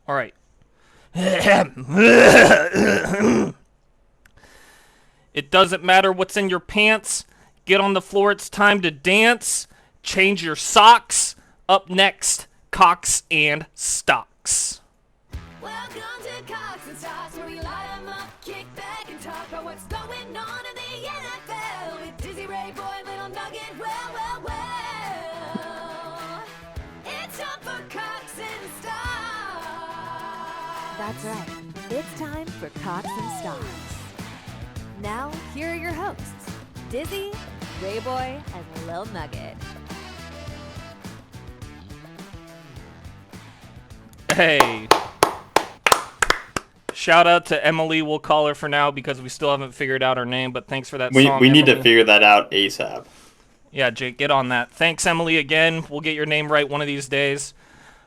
All right. It doesn't matter what's in your pants. Get on the floor. It's time to dance. Change your socks. Up next, Cocks and Stocks. Welcome to Cox and Stocks, where we light 'em up, kick back, and talk about what's going on in the NFL with Dizzy Ray Boy, Little Nugget. Well. It's time for Cox and Stocks. That's right. It's time for Cox and Stocks. Now, here are your hosts, Dizzy, Rayboy, and Lil Nugget. Hey. Shout out to Emily. We'll call her for now because we still haven't figured out her name, but thanks for that song, We need to Emily. figure that out ASAP. Yeah, Jake, get on that. Thanks, Emily, again. We'll get your name right one of these days.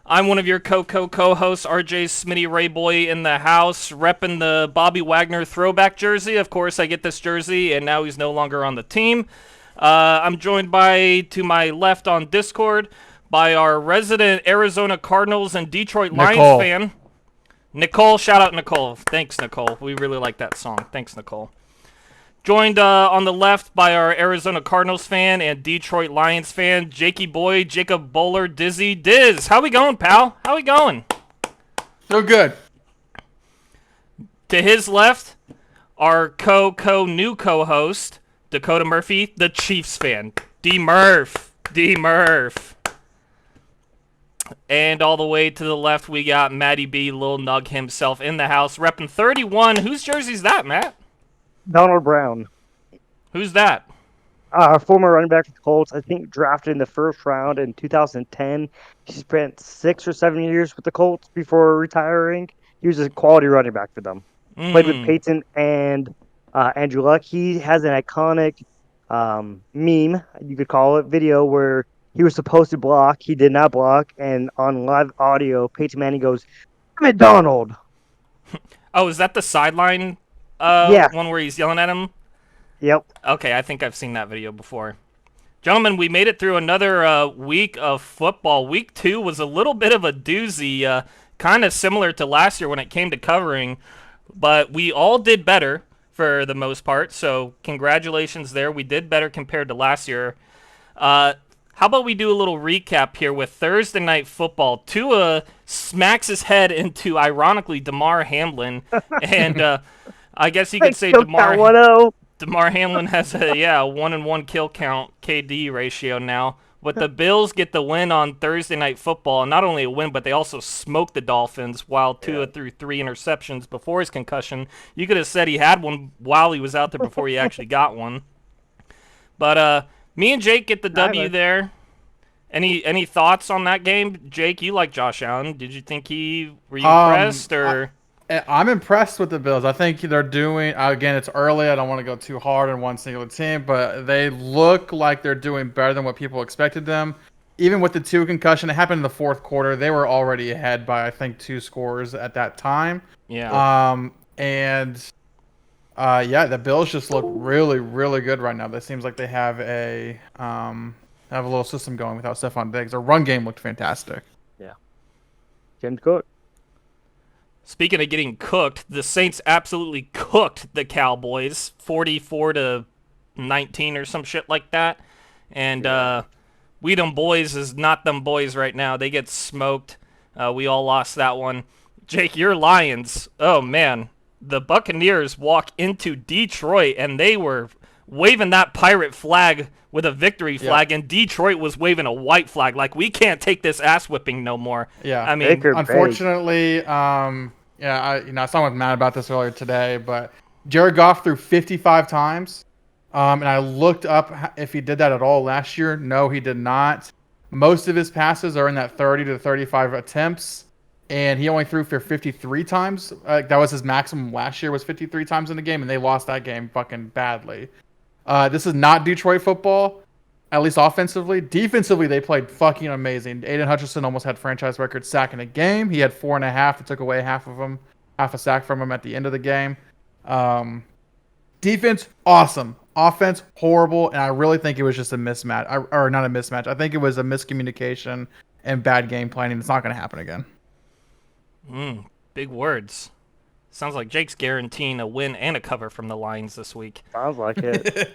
I'm one of your co-hosts, RJ Smitty Rayboy in the house, repping the Bobby Wagner throwback jersey. Of course, I get this jersey, and now he's no longer on the team. I'm joined to my left on Discord, by our resident Arizona Cardinals and Detroit Lions fan, Nicole. Shout out, Nicole. Thanks, Nicole. We really like that song. Thanks, Nicole. Joined on the left by our Arizona Cardinals fan and Detroit Lions fan, Jakey Boy, Jacob Bowler, Dizzy. Diz, how we going, pal? How we going? So good. To his left, our new co-host, Dakota Murphy, the Chiefs fan. D-Murph. And all the way to the left, we got Matty B, Lil Nug himself in the house, repping 31. Whose jersey's that, Matt? Donald Brown, Who's that? former running back for the Colts, I think drafted in the first round in 2010. He spent 6 or 7 years with the Colts before retiring. He was a quality running back for them. Played with Peyton and Andrew Luck. He has an iconic meme, you could call it, video where he was supposed to block. He did not block. And on live audio, Peyton Manning goes, "Damn it, Donald." Oh, is that the sideline one where he's yelling at him? Yep. Okay, I think I've seen that video before. Gentlemen, we made it through another week of football. Week 2 was a little bit of a doozy, kind of similar to last year when it came to covering, but we all did better for the most part, so congratulations there. We did better compared to last year. How about we do a little recap here with Thursday Night Football? Tua smacks his head into, ironically, Damar Hamlin, and I guess you could say Damar Hamlin has a 1-1 kill count KD ratio now. But the Bills get the win on Thursday Night Football. Not only a win, but they also smoked the Dolphins while Tua threw 3 interceptions before his concussion. You could have said he had one while he was out there before he actually got one. But me and Jake get the W there. Any thoughts on that game? Jake, you like Josh Allen. Did you think were you impressed or? I'm impressed with the Bills. I think they're doing, again, it's early. I don't want to go too hard on one singular team, but they look like they're doing better than what people expected them. Even with the 2 concussion, it happened in the fourth quarter. They were already ahead by, I think, 2 scores at that time. Yeah. The Bills just look really, really good right now. It seems like they have a little system going without Stephon Diggs. Their run game looked fantastic. Yeah. James Cook. Speaking of getting cooked, the Saints absolutely cooked the Cowboys, 44-19 or some shit like that. And we them boys is not them boys right now. They get smoked. We all lost that one. Jake, your Lions. Oh man, the Buccaneers walk into Detroit and they were waving that pirate flag with a victory flag, and Detroit was waving a white flag. Like, we can't take this ass whipping no more. Yeah, I mean, unfortunately, I was talking with Matt about this earlier today, but Jared Goff threw 55 times, and I looked up if he did that at all last year. No, he did not. Most of his passes are in that 30 to 35 attempts, and he only threw for 53 times. That was his maximum last year, was 53 times in the game, and they lost that game fucking badly. This is not Detroit football, at least offensively. Defensively, they played fucking amazing. Aiden Hutchinson almost had franchise record sack in a game. He had 4.5. It took away half a sack from him at the end of the game. Defense, awesome. Offense, horrible. And I really think it was just a mismatch. Or not a mismatch. I think it was a miscommunication and bad game planning. It's not going to happen again. Big words. Sounds like Jake's guaranteeing a win and a cover from the Lions this week. Sounds like it.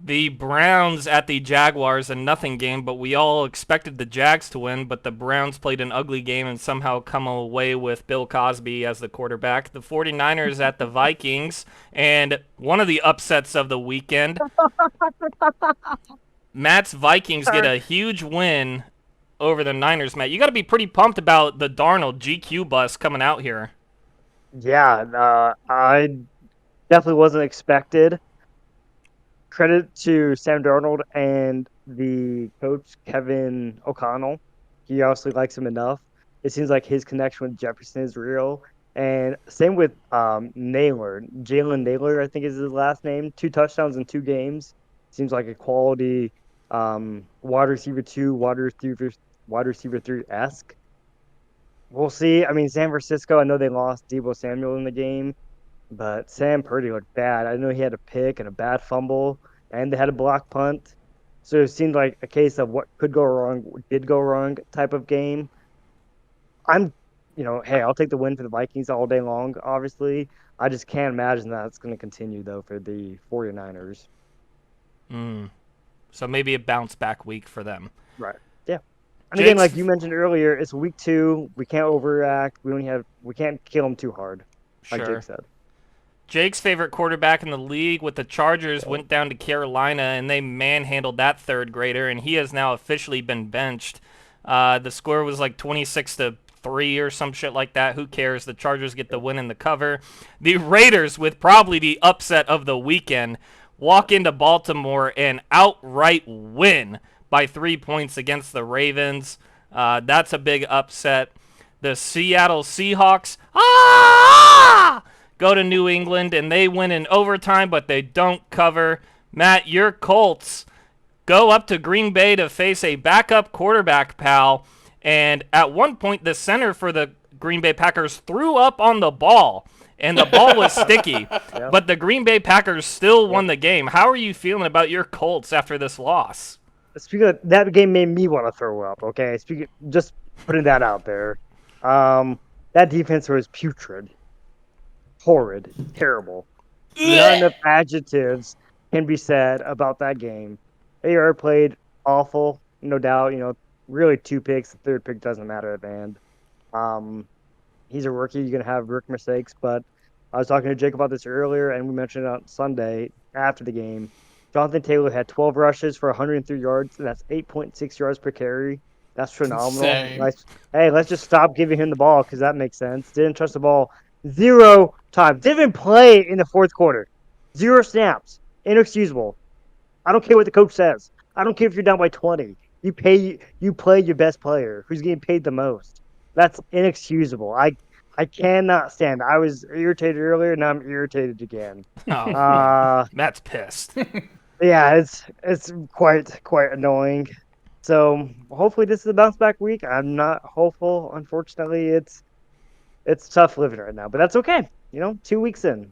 The Browns at the Jaguars, a nothing game, but we all expected the Jags to win, but the Browns played an ugly game and somehow come away with Bill Cosby as the quarterback. The 49ers at the Vikings, and one of the upsets of the weekend, Matt's Vikings get a huge win over the Niners. Matt, you got to be pretty pumped about the Darnold GQ bus coming out here. Yeah, I definitely wasn't expected. Credit to Sam Darnold and the coach, Kevin O'Connell. He obviously likes him enough. It seems like his connection with Jefferson is real. And same with Naylor. Jalen Naylor, I think is his last name. 2 touchdowns in 2 games. Seems like a quality wide receiver 2, wide receiver 3-esque. We'll see. I mean, San Francisco, I know they lost Deebo Samuel in the game. But Sam Purdy looked bad. I know he had a pick and a bad fumble, and they had a block punt. So it seemed like a case of what could go wrong, what did go wrong type of game. Hey, I'll take the win for the Vikings all day long, obviously. I just can't imagine that's going to continue, though, for the 49ers. So maybe a bounce back week for them. Right. Yeah. And Jake's- again, like you mentioned earlier, it's week 2. We can't overreact. We can't kill them too hard, like Sure. Jake said. Jake's favorite quarterback in the league with the Chargers went down to Carolina, and they manhandled that third grader, and he has now officially been benched. The score was like 26-3 or some shit like that. Who cares? The Chargers get the win and the cover. The Raiders, with probably the upset of the weekend, walk into Baltimore and outright win by 3 points against the Ravens. That's a big upset. The Seattle Seahawks, go to New England, and they win in overtime, but they don't cover. Matt, your Colts go up to Green Bay to face a backup quarterback, pal, and at one point, the center for the Green Bay Packers threw up on the ball, and the ball was sticky, but the Green Bay Packers still won the game. How are you feeling about your Colts after this loss? Speaking of, that game made me want to throw up, okay? Just putting that out there. That defense was putrid. Horrid, terrible. Not enough adjectives can be said about that game. AR played awful, no doubt. Really 2 picks. The 3rd pick doesn't matter at the end. He's a rookie. You're gonna have rookie mistakes. But I was talking to Jake about this earlier, and we mentioned it on Sunday after the game. Jonathan Taylor had 12 rushes for 103 yards, and that's 8.6 yards per carry. That's phenomenal. Let's just stop giving him the ball because that makes sense. Didn't trust the ball 0 times. Didn't even play in the 4th quarter. 0 snaps. Inexcusable. I don't care what the coach says. I don't care if you're down by 20. You play your best player who's getting paid the most. That's inexcusable. I cannot stand it. I was irritated earlier, now I'm irritated again. Matt's pissed. Yeah, it's quite annoying. So hopefully this is a bounce back week. I'm not hopeful. Unfortunately, it's tough living right now, but that's okay. 2 weeks in.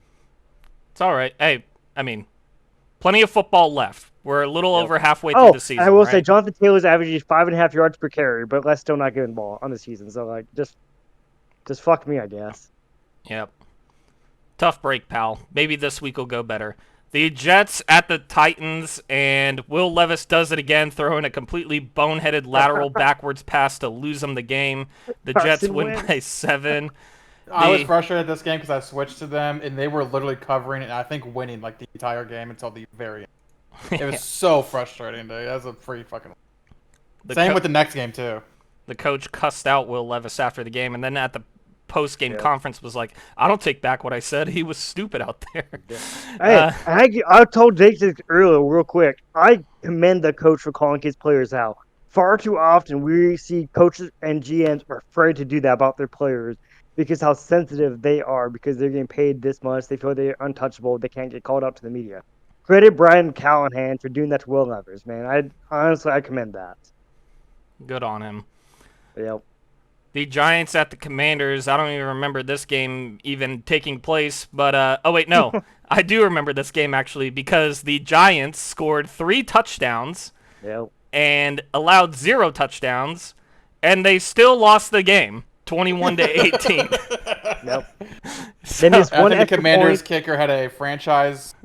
It's all right. Hey, I mean, plenty of football left. We're a little over halfway through the season. I will right? say Jonathan Taylor's averaging 5.5 yards per carry, but let's still not giving the ball on the season. So just fuck me, I guess. Yep. Tough break, pal. Maybe this week will go better. The Jets at the Titans, and Will Levis does it again, throwing a completely boneheaded lateral backwards pass to lose them the game. The Jets win by 7. I was frustrated this game because I switched to them, and they were literally covering and I think winning like the entire game until the very end. It was so frustrating, dude. That was a free fucking. Same with the next game too. The coach cussed out Will Levis after the game, and then at the post-game conference was like, "I don't take back what I said. He was stupid out there." Hey, I told Jake this earlier, real quick. I commend the coach for calling his players out. Far too often, we see coaches and GMs are afraid to do that about their players because how sensitive they are because they're getting paid this much. They feel they're untouchable. They can't get called out to the media. Credit Brian Callahan for doing that to Will Levis, man. I commend that. Good on him. Yep. The Giants at the Commanders. I don't even remember this game even taking place, but oh wait, no. I do remember this game actually because the Giants scored 3 touchdowns Yep. and allowed 0 touchdowns, and they still lost the game. 21-18. Yep. So, They missed I one think the extra Commanders point. kicker had a franchise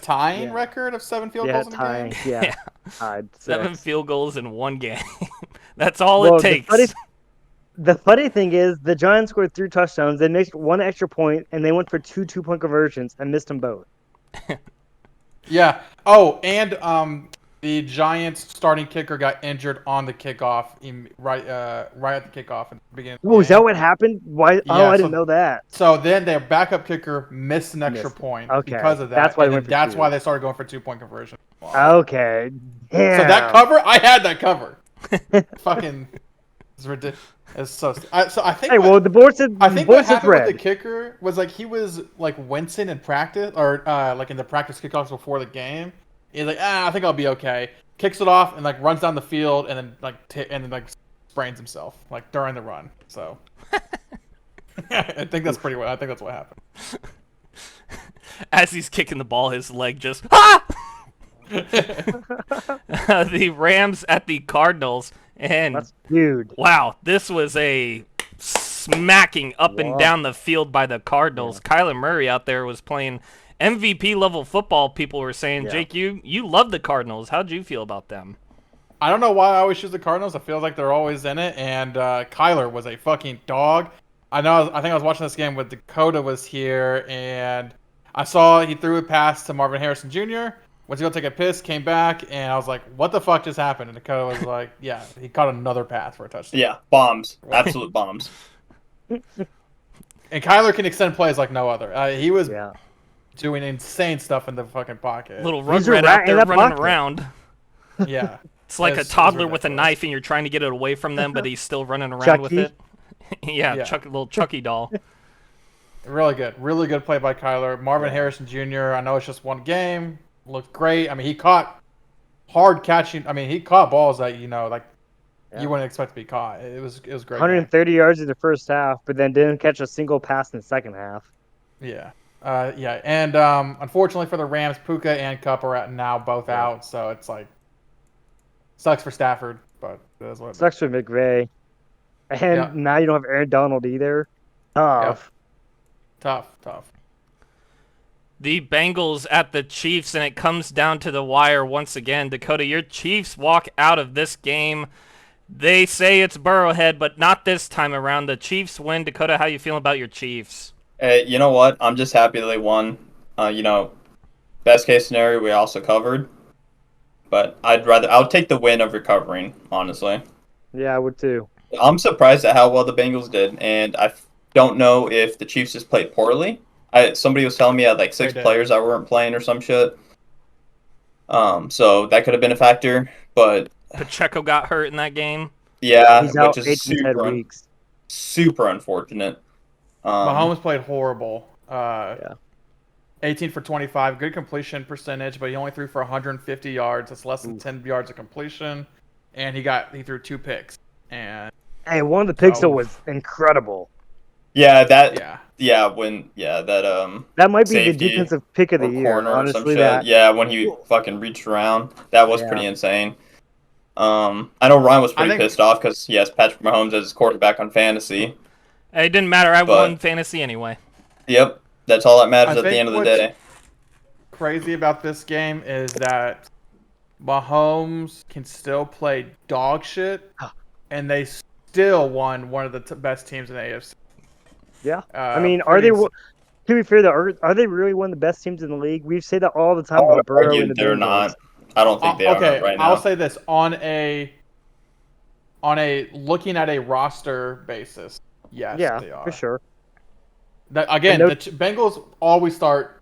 tying Yeah. record of 7 field Yeah, goals in a tying. game. Yeah, tied 7 6. field goals in one game. That's all Well, it takes. The funny thing is, the Giants scored 3 touchdowns. They missed one extra point, and they went for 2 2-point conversions and missed them both. Yeah. Oh, and the Giants starting kicker got injured on the kickoff, right at the kickoff at the beginning. Of the Oh, is game. that what happened? Why? Oh, Yeah, I didn't know that. So then their backup kicker missed an extra Missed it. point Okay, because of that. that's why they and went then for that's 2. why they started going for 2-point conversion. Okay. Damn. So that cover, I had that cover. Fucking, it's ridiculous. It's so I think. Hey, well, the board said. I think board what says happened red. with the kicker was like he was like wincing in practice or like in the practice kickoffs before the game. He's like, I think I'll be okay. Kicks it off and like runs down the field and then sprains himself like during the run. So I think that's pretty well. I think that's what happened. As he's kicking the ball, his leg just the Rams at the Cardinals, and That's huge. wow, this was a smacking up and Wow. down the field by the Cardinals. Kyler Murray out there was playing MVP level football. People were saying, Yeah. Jake, you love the Cardinals. How'd you feel about them? I don't know why I always choose the Cardinals. I feel like they're always in it, and Kyler was a fucking dog. I think I was watching this game with Dakota was here, and I saw he threw a pass to Marvin Harrison Jr. Went to go take a piss, came back, and I was like, "What the fuck just happened?" And Dakota was like, "Yeah, he caught another pass for a touchdown." Yeah, bombs. Absolute bombs. And Kyler can extend plays like no other. He was Yeah. doing insane stuff in the fucking pocket. Little He's a rugrat rat out in there that running pocket. around. Yeah. It's like It's a toddler with a ridiculous. knife, and you're trying to get it away from them, but he's still running around with Chucky? it. Yeah, Yeah. little Chucky doll. Really good play by Kyler. Marvin Harrison Jr. I know it's just one game. Looked great. I mean, he caught hard catching. I mean, he caught balls that you wouldn't expect to be caught. It was great. 130 yards in the first half, but then didn't catch a single pass in the second half. Yeah. Yeah. And unfortunately for the Rams, Puka and Cup are now both out, so it's like sucks for Stafford, but that's what. Sucks for McVay. And Yeah. now you don't have Aaron Donald either. Tough. Tough. The Bengals at the Chiefs, and it comes down to the wire once again. Dakota, your Chiefs walk out of this game. They say it's Burrowhead, but not this time around. The Chiefs win. Dakota, how you feeling about your Chiefs? Hey, you know what? I'm just happy that they won. Best case scenario, we also covered. But I'll take the win of recovering, honestly. Yeah, I would too. I'm surprised at how well the Bengals did, and I don't know if the Chiefs just played poorly. Somebody was telling me I had like 6 They did. players that weren't playing or some shit. So that could have been a factor, but Pacheco got hurt in that game. yeah, He's out which 8 is to 10 weeks. super unfortunate. Mahomes played horrible. Yeah. 18 for 25, good completion percentage, but he only threw for 150 yards. That's less than 10 yards of completion, and he threw 2 picks. And Hey, one of the picks though Oh. was incredible. Yeah, that yeah, That might be the safety defensive pick of the or year. corner or some Honestly, shit. that. Yeah, when he fucking reached around, that was Yeah. pretty insane. I know Ryan was pretty think- pissed off because he has Patrick Mahomes as his quarterback on fantasy. It didn't matter. I But- won fantasy anyway. Yep, that's all that matters I at the think end of the what's- day. crazy about this game is that Mahomes can still play dog shit, and they still won one of the best teams in the AFC. Yeah. I mean, are pretty they? To be fair, though, are they really one of the best teams in the league? We've said that all the time I would about Burrow argue and the they're Bengals. not. I don't think they okay, are right now. I'll say this on a looking at a roster basis. Yes, Yeah, they are. for sure. Again, I know- the Bengals always start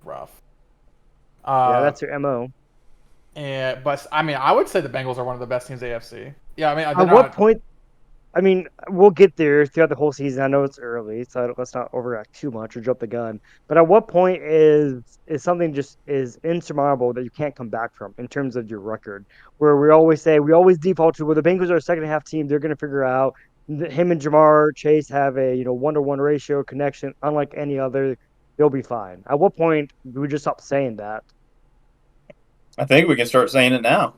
rough. Yeah, that's your MO. But I mean, I would say the Bengals are one of the best teams in the AFC. Yeah, I mean, At what point? I mean, we'll get there throughout the whole season. I know it's early, so let's not overact too much or jump the gun. But at what point is something just is insurmountable that you can't come back from in terms of your record? Where we always default to, well, the Bengals are a second half team. They're going to figure out. Him and Jamar Chase have a 1-to-1 ratio connection, unlike any other. They'll be fine. At what point do we just stop saying that? I think we can start saying it now.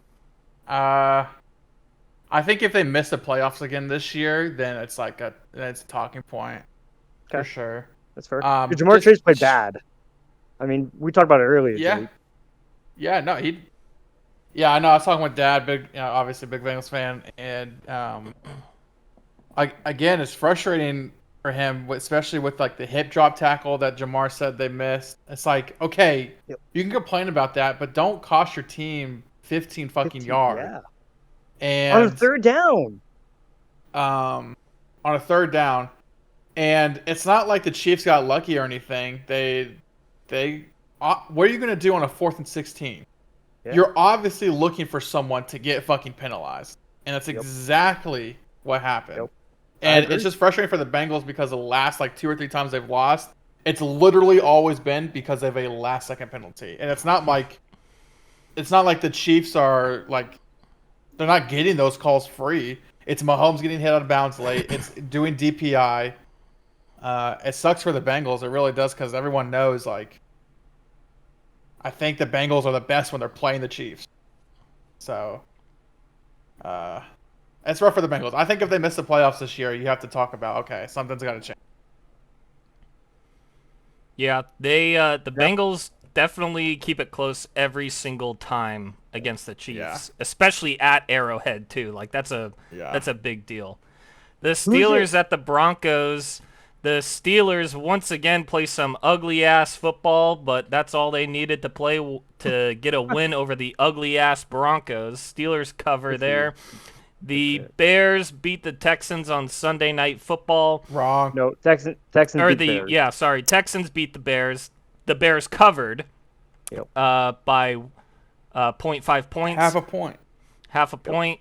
I think if they miss the playoffs again this year, then it's like it's a talking point for Okay. sure. That's fair. just- Jamar Chase played bad. I mean, we talked about it earlier. Yeah. Jake. Yeah, no, Yeah, I know. I was talking with Dad, obviously big Bengals fan, and again, it's frustrating for him, especially with like the hip drop tackle that Jamar said they missed. It's like, okay, Yep. you can complain about that, but don't cost your team 15 fucking 15, yards. Yeah. And On a third down. on a third down, and it's not like the Chiefs got lucky or anything. What are you gonna do on a 4th and 16? Yeah. You're obviously looking for someone to get fucking penalized, and that's Yep. exactly what happened. Yep. I And agree. it's just frustrating for the Bengals because the last like 2 or 3 times they've lost, it's literally always been because of a last-second penalty, and it's not like the Chiefs are like they're not getting those calls free. It's Mahomes getting hit out of bounds late. It's doing DPI. It sucks for the Bengals. It really does because everyone knows, like, I think the Bengals are the best when they're playing the Chiefs. So, it's rough for the Bengals. I think if they miss the playoffs this year, you have to talk about, okay, something's got to change. Yeah, the Bengals definitely keep it close every single time against the Chiefs, Yeah. especially at Arrowhead too. Like that's a big deal. The it? Steelers at the Broncos. The Steelers once again play some ugly ass football, but that's all they needed to play to get a win over the ugly ass Broncos. Steelers cover there. The Bears beat the Texans on Sunday Night Football. Wrong. No, Texans Or beat Bears. Texans beat the Bears. The Bears covered Yep. by 0.5 points. Half a point.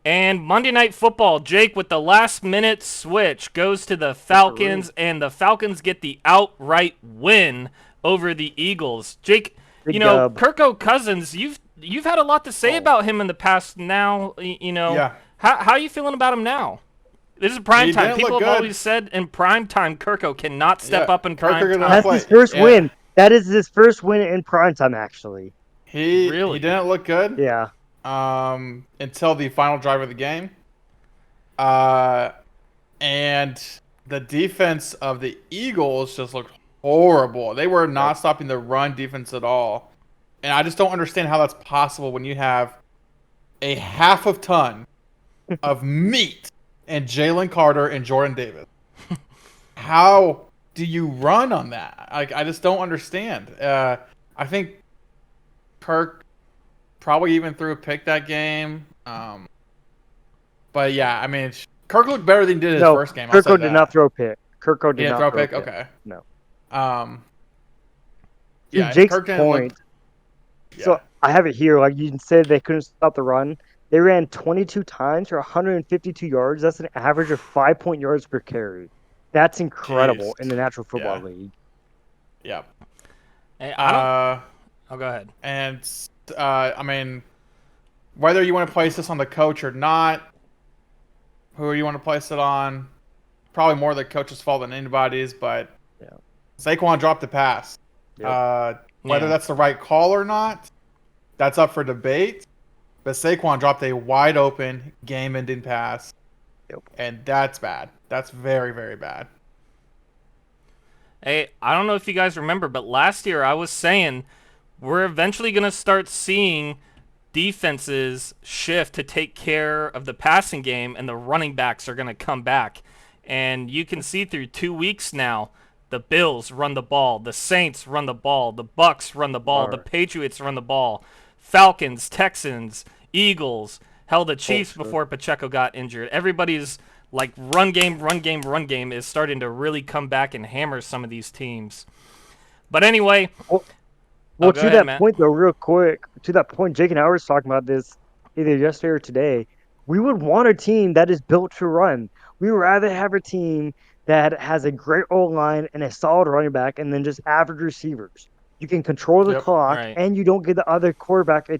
And Monday Night Football, Jake, with the last-minute switch, goes to the Falcons, and the Falcons get the outright win over the Eagles. Jake, Big know, dub. Kirko Cousins, you've had a lot to say about him in the past. Now, Yeah. how are you feeling about him now? This is prime He time. didn't People look have good. always said in prime time, Kirko cannot step Yeah, up in Kirko prime gonna time. That's play. his first Yeah. win. That is his first win in primetime, actually. He Really? didn't look good. Yeah. Until the final drive of the game. And the defense of the Eagles just looked horrible. They were not stopping the run defense at all. And I just don't understand how that's possible when you have a half of ton of meat and Jalen Carter and Jordan Davis. How do you run on that? Like, I just don't understand. I think Kirk probably even threw a pick that game. But yeah, I mean, Kirk looked better than he did his No, first game. I'll say Kirko did that. not throw a pick. Kirko He did didn't not throw a throw pick? Okay. No. To Yeah, Jake's Kirk didn't point, look- so yeah. I have it here. Like you said, they couldn't stop the run. They ran 22 times for 152 yards. That's an average of 5 yards per carry. That's incredible Jeez. in the National Football Yeah. League. Yeah. Hey, I don't. Oh, Go ahead. and I mean, whether you want to place this on the coach or not, who you want to place it on, probably more the coach's fault than anybody's. But Yeah. Saquon dropped the pass. Yep. Whether Yeah. that's the right call or not, that's up for debate. But Saquon dropped a wide open, game-ending pass, Yep. and that's bad. That's very, very bad. Hey, I don't know if you guys remember, but last year I was saying we're eventually going to start seeing defenses shift to take care of the passing game, and the running backs are going to come back. And you can see through 2 weeks now, the Bills run the ball, the Saints run the ball, the Bucks run the ball, the Patriots run the ball, Falcons, Texans, Eagles, hell, the Chiefs before Pacheco got injured. Everybody's like run game is starting to really come back and hammer some of these teams. But anyway, Well, go to ahead, that Matt. point, though, real quick, to that point, Jake and I were talking about this either yesterday or today. We would want a team that is built to run. We would rather have a team that has a great O-line and a solid running back and then just average receivers. You can control the Yep, clock, right. and you don't give the other quarterback a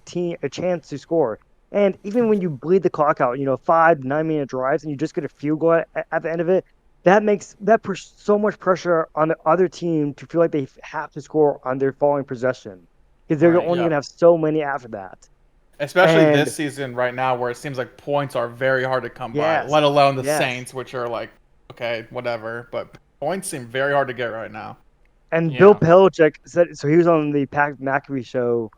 chance to score. And even when you bleed the clock out, 5 to 9 minute drives, and you just get a field goal at the end of it, that makes so much pressure on the other team to feel like they have to score on their following possession because they're Right, only yeah. going to have so many after that. Especially And- this season right now, where it seems like points are very hard to come Yes. by. Let alone the Yes. Saints, which are like, okay, whatever. But points seem very hard to get right now. And Yeah. Bill Belichick said, so he was on the Pat McAfee show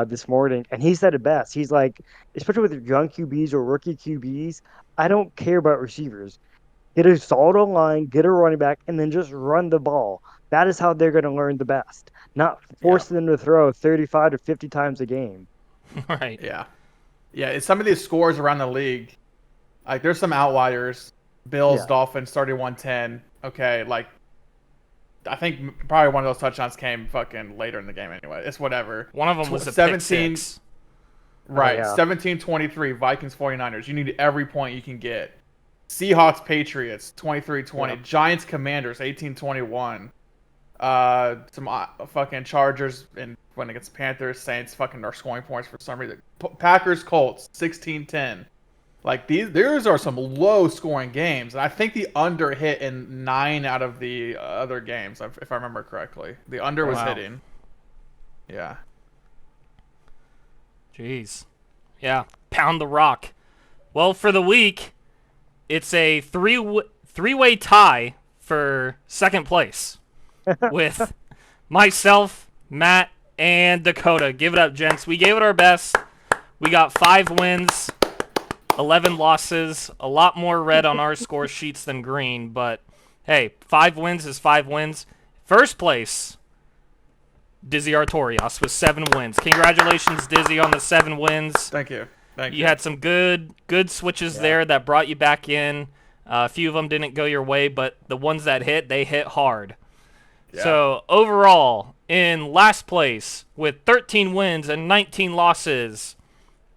this morning, and he said it best. He's like, especially with young QBs or rookie QBs, I don't care about receivers. Get a solid line, get a running back, and then just run the ball. That is how they're going to learn the best, not forcing them to throw 35 to 50 times a game. Right. Yeah, it's some of these scores around the league. Like, there's some outliers. Bills, Yeah. Dolphins, 31-10. Okay, like, I think probably one of those touchdowns came fucking later in the game anyway. It's whatever. One of them was a 17 pick six. Right, yeah. 17-23, Vikings 49ers. You need every point you can get. Seahawks Patriots 23-20. Yeah. Giants Commanders 18-21. Some fucking Chargers and when it gets Panthers, Saints fucking are scoring points for some reason. Packers Colts 16-10. Like, these are some low scoring games, and I think the under hit in 9 out of the other games, if I remember correctly. The under was Wow. hitting. Yeah. Jeez. Yeah. Pound the rock. Well, for the week, it's a three-way tie for second place with myself, Matt, and Dakota. Give it up, gents. We gave it our best. We got 5 wins, 11 losses. A lot more red on our score sheets than green, but hey, 5 wins is 5 wins. First place, Dizzy Artorias with 7 wins. Congratulations, Dizzy, on the 7 wins. Thank you. You had some good switches there that brought you back in. A few of them didn't go your way, but the ones that hit, they hit hard. Yeah. So overall, in last place with 13 wins and 19 losses,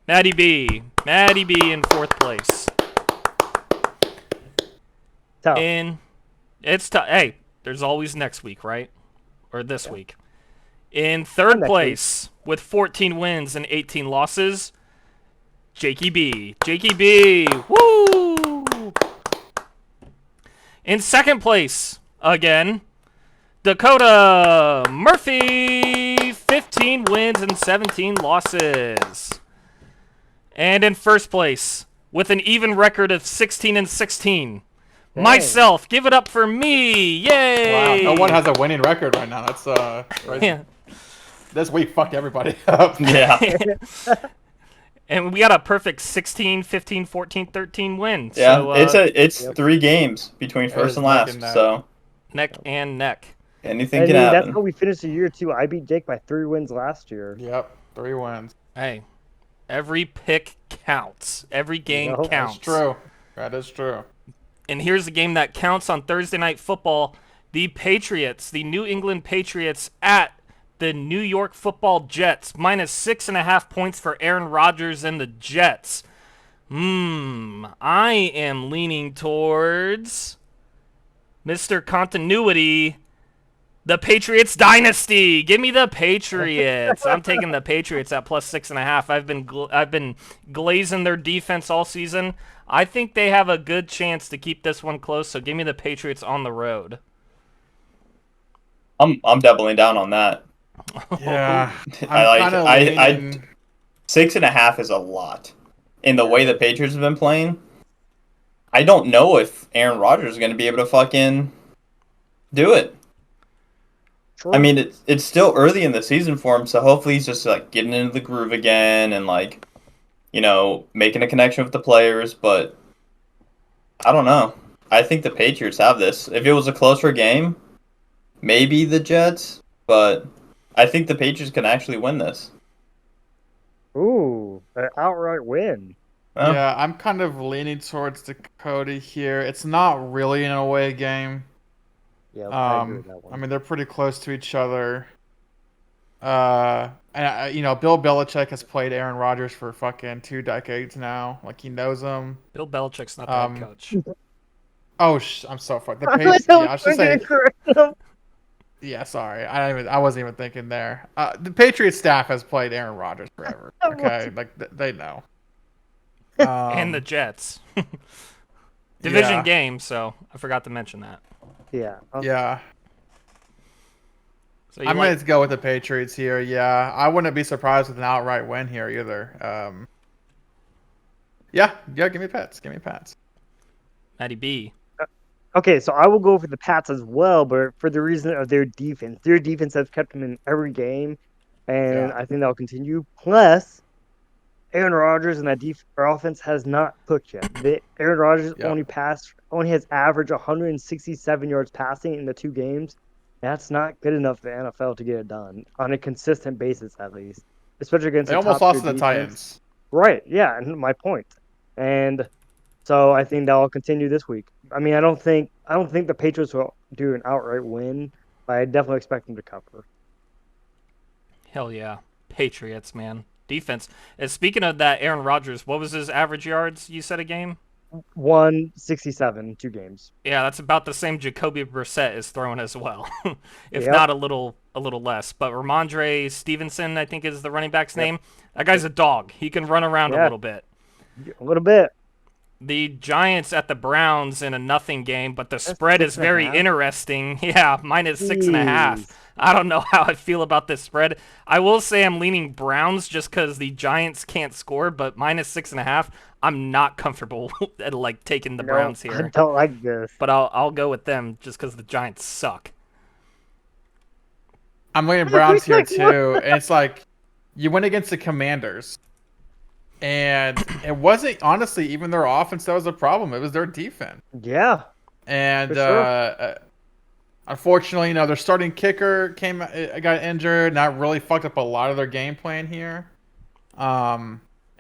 Maddie B in 4th place. Tough. It's tough. Hey, there's always next week, right? Or this week. In 3rd Next place with 14 wins and 18 losses, Jakey B. Jakey B. Woo! In 2nd place, again, Dakota Murphy. 15 wins and 17 losses. And in 1st place, with an even record of 16-16, myself. Give it up for me. Yay! Wow, no one has a winning record right now. That's crazy. Yeah. This week fucked everybody up. Yeah. And we got a perfect 16, 15, 14, 13 win. Yeah. So, It's 3 games between is first and neck last. and neck. So neck and neck. anything I can mean, that's happen. how we finished the year, too. I beat Jake by 3 wins last year. Yep, 3 wins. Hey, every pick counts. Every game No, that's counts. That's true. That is true. And here's a game that counts on Thursday Night Football. The Patriots, the New England Patriots at the New York Football Jets. Minus 6.5 points for Aaron Rodgers and the Jets. I am leaning towards Mr. Continuity, the Patriots dynasty. Give me the Patriots. I'm taking the Patriots at plus 6.5. I've been glazing their defense all season. I think they have a good chance to keep this one close. So give me the Patriots on the road. I'm doubling down on that. Yeah. I like. kinda I leaning- 6.5 is a lot. In the way the Patriots have been playing, I don't know if Aaron Rodgers is going to be able to fucking do it. True. I mean, it's still early in the season for him, so hopefully he's just like getting into the groove again and like, making a connection with the players. But I don't know. I think the Patriots have this. If it was a closer game, maybe the Jets, but I think the Patriots can actually win this. Ooh, an outright win. Well, Yeah, I'm kind of leaning towards Dakota here. It's not really an away game. Yeah, I agree with that I one. mean, they're pretty close to each other. Bill Belichick has played Aaron Rodgers for fucking 2 decades now. Like, he knows him. Bill Belichick's not the head Um, coach. Oh, I'm so fucked. The Patriots. Yeah, I should say. say. Yeah, sorry. I wasn't even thinking there. The Patriots staff has played Aaron Rodgers forever. Okay, like they know. And the Jets. Division yeah. game, so I forgot to mention that. Yeah. Yeah. So you I'm like- going to go with the Patriots here. Yeah, I wouldn't be surprised with an outright win here either. Yeah, give me Pats. Give me Pats. Matty B. Okay, so I will go for the Pats as well, but for the reason of their defense. Their defense has kept them in every game, and Yeah. I think that'll continue. Plus, Aaron Rodgers and their offense has not cooked yet. Aaron Rodgers Yeah. only has averaged 167 yards passing in the 2 games. That's not good enough for the NFL to get it done on a consistent basis, at least, especially against They a almost top-tier lost to the defense. Titans. Right, yeah, and my point. And so I think that'll continue this week. I mean, I don't think the Patriots will do an outright win, but I definitely expect them to cover. Hell yeah. Patriots, man. Defense. And speaking of that, Aaron Rodgers, what was his average yards you said a game? 167, 2 games. Yeah, that's about the same Jacoby Brissett is throwing as well, if Yep. not a little less. But Ramondre Stevenson, I think is the running back's name. That guy's a dog. He can run around a Yeah. little bit. A little bit. The Giants at the Browns in a nothing game, but the spread is 6.5. very interesting. Yeah, minus 6.5. Jeez. I don't know how I feel about this spread. I will say I'm leaning Browns just because the Giants can't score, but minus 6.5, I'm not comfortable at like taking the No, Browns I here. don't like this. But I'll go with them just because the Giants suck. I'm leaning Browns here too, and it's like you went against the Commanders, and it wasn't honestly even their offense that was a problem. It was their defense, Yeah. and For sure. unfortunately, their starting kicker got injured, and that really fucked up a lot of their game plan here.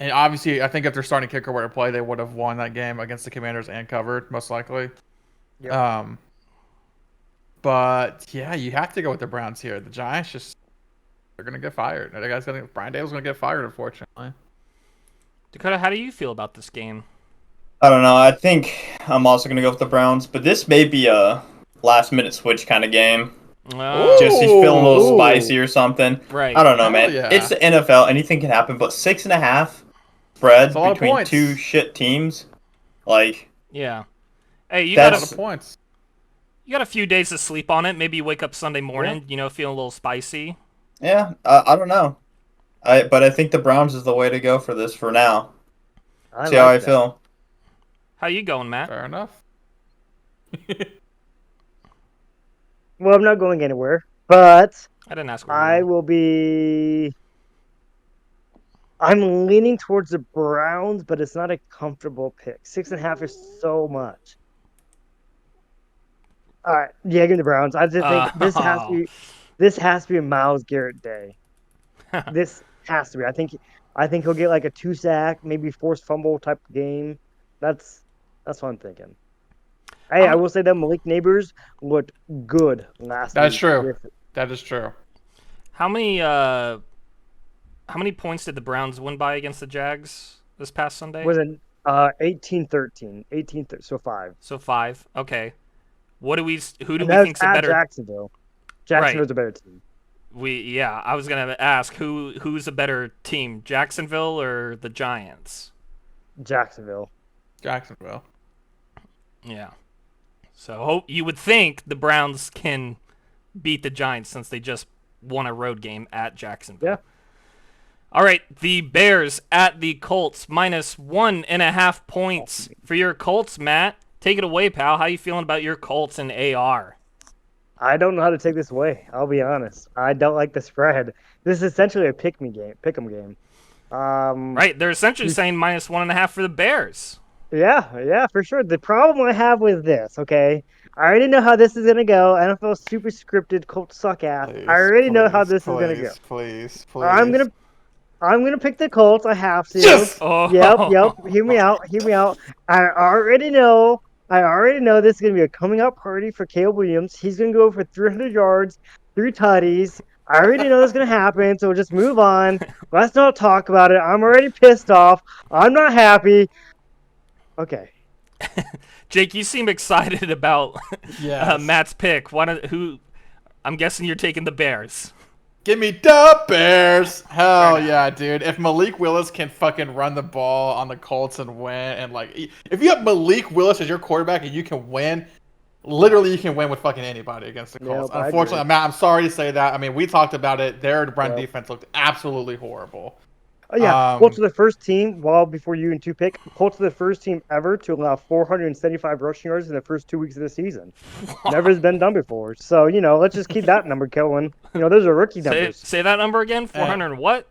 And obviously, I think if their starting kicker were to play, they would have won that game against the Commanders and covered most likely. Yep. But yeah, you have to go with the Browns here. The Giants they're gonna get fired. Brian Dale's gonna get fired, unfortunately. Dakota, how do you feel about this game? I don't know. I think I'm also gonna go with the Browns, but this may be a last-minute switch kind of game. Just he's feeling a little Ooh. spicy or something. Right. I don't know, Hell man. yeah. It's the NFL. Anything can happen. But 6.5 spread That's a lot of between points. 2 shit teams, like Yeah. Hey, you That's- got A lot of points. you got a few days to sleep on it. Maybe you wake up Sunday morning, feeling a little spicy. yeah. I don't know. But I think the Browns is the way to go for this for now. See how I like that. feel. How you going, Matt? Fair enough. Well, I'm not going anywhere, but I didn't ask. Where you I were. will be. I'm leaning towards the Browns, but it's not a comfortable pick. 6.5 is so much. All right, yeah, give me the Browns. I just think this has to be a Myles Garrett day. This has to be. I think he'll get like a 2-sack, maybe forced fumble type of game. That's what I'm thinking. Hey, I will say that Malik Neighbors looked good last That's week. true. That is true. How many points did the Browns win by against the Jags this past Sunday? Was it 18-13, so 5. So 5. Okay. Who do we And think's a at better? Jacksonville. Jacksonville's a better team. I was gonna ask who's a better team, Jacksonville or the Giants? Jacksonville. Jacksonville. Yeah. So you would think the Browns can beat the Giants since they just won a road game at Jacksonville. Yeah. All right, the Bears at the Colts, minus 1.5 points for your Colts, Matt. Take it away, pal. How you feeling about your Colts and AR? I don't know how to take this away. I'll be honest. I don't like the spread. This is essentially a pick'em game. Right, they're essentially saying minus 1.5 for the Bears. Yeah, for sure. The problem I have with this, okay, I already know how this is gonna go. NFL super scripted, Colts suck ass. I already know how this is gonna go. Please. I'm gonna pick the Colts. I have to. Yes! Oh. Yep. Hear me out. I already know this is gonna be a coming out party for Caleb Williams. He's gonna go for 300 yards, 3 tutties. I already know that's gonna happen, so just move on. Let's not talk about it. I'm already pissed off. I'm not happy. Okay. Jake, you seem excited about Yes. Matt's pick. I'm guessing you're taking the Bears. Give me the Bears. Hell yeah, dude. If Malik Willis can fucking run the ball on the Colts and win, and like, if you have Malik Willis as your quarterback and you can win, literally you can win with fucking anybody against the Yeah, Colts. I Unfortunately, agree. Matt, I'm sorry to say that. I mean, we talked about it. Their run Yeah. defense looked absolutely horrible. Oh yeah, Um, Colts are the first team. Well, before you and two pick, Colts are the first team ever to allow 475 rushing yards in the first 2 weeks of the season. Never has been done before. So let's just keep that number going. Those are rookie Say numbers. say that number again. 400 what?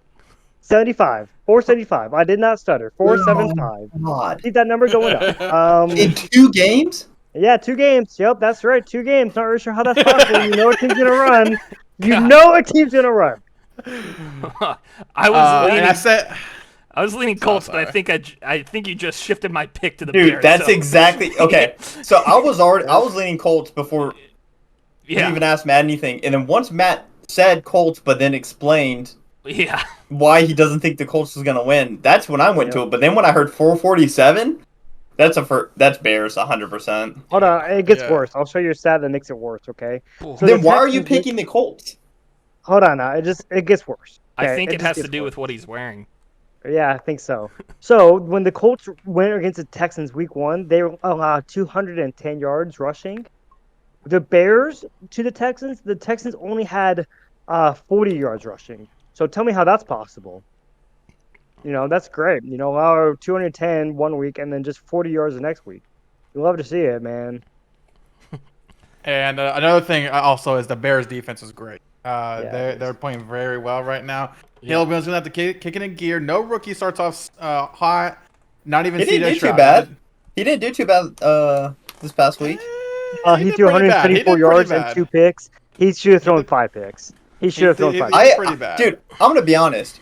75, 475. I did not stutter. 475. God. Keep that number going up. In 2 games? Yeah, 2 games. Yep, that's right. 2 games. Not really sure how that's possible. You know a team's gonna run. You know a team's gonna run. I was and leaning. I was leaning Colts, but I sorry. think I think you just shifted my pick to the Dude, Bears. that's so- exactly okay. So I was leaning Colts before you Yeah. even asked Matt anything, and then once Matt said Colts, but then explained Yeah. why he doesn't think the Colts is gonna win, that's when I went to it. But then when I heard 447, that's Bears 100%. Hold on, it gets Yeah. worse. I'll show you a stat that makes it worse. Okay. So Then the why are you Texans- picking the Colts? Hold on now. It gets worse. I Okay, think it just has to gets do worse. with what he's wearing. Yeah, I think so. So when the Colts went against the Texans week 1, they allowed 210 yards rushing. The Bears to the Texans only had 40 yards rushing. So tell me how that's possible. That's great. Allow 210 1 week and then just 40 yards the next week. You love to see it, man. And another thing also is the Bears defense is great. it is. They're playing very well right now. Caleb Williams gonna have to kick it in gear. No rookie starts off hot. Not even He didn't CJ do too Stroud. bad. He didn't do too bad this past week. He did threw pretty bad. He did 154 pretty yards and bad. 2 picks. He should have thrown 5 picks. He should have thrown he- 5 he- picks. pretty bad. Dude, I'm gonna be honest.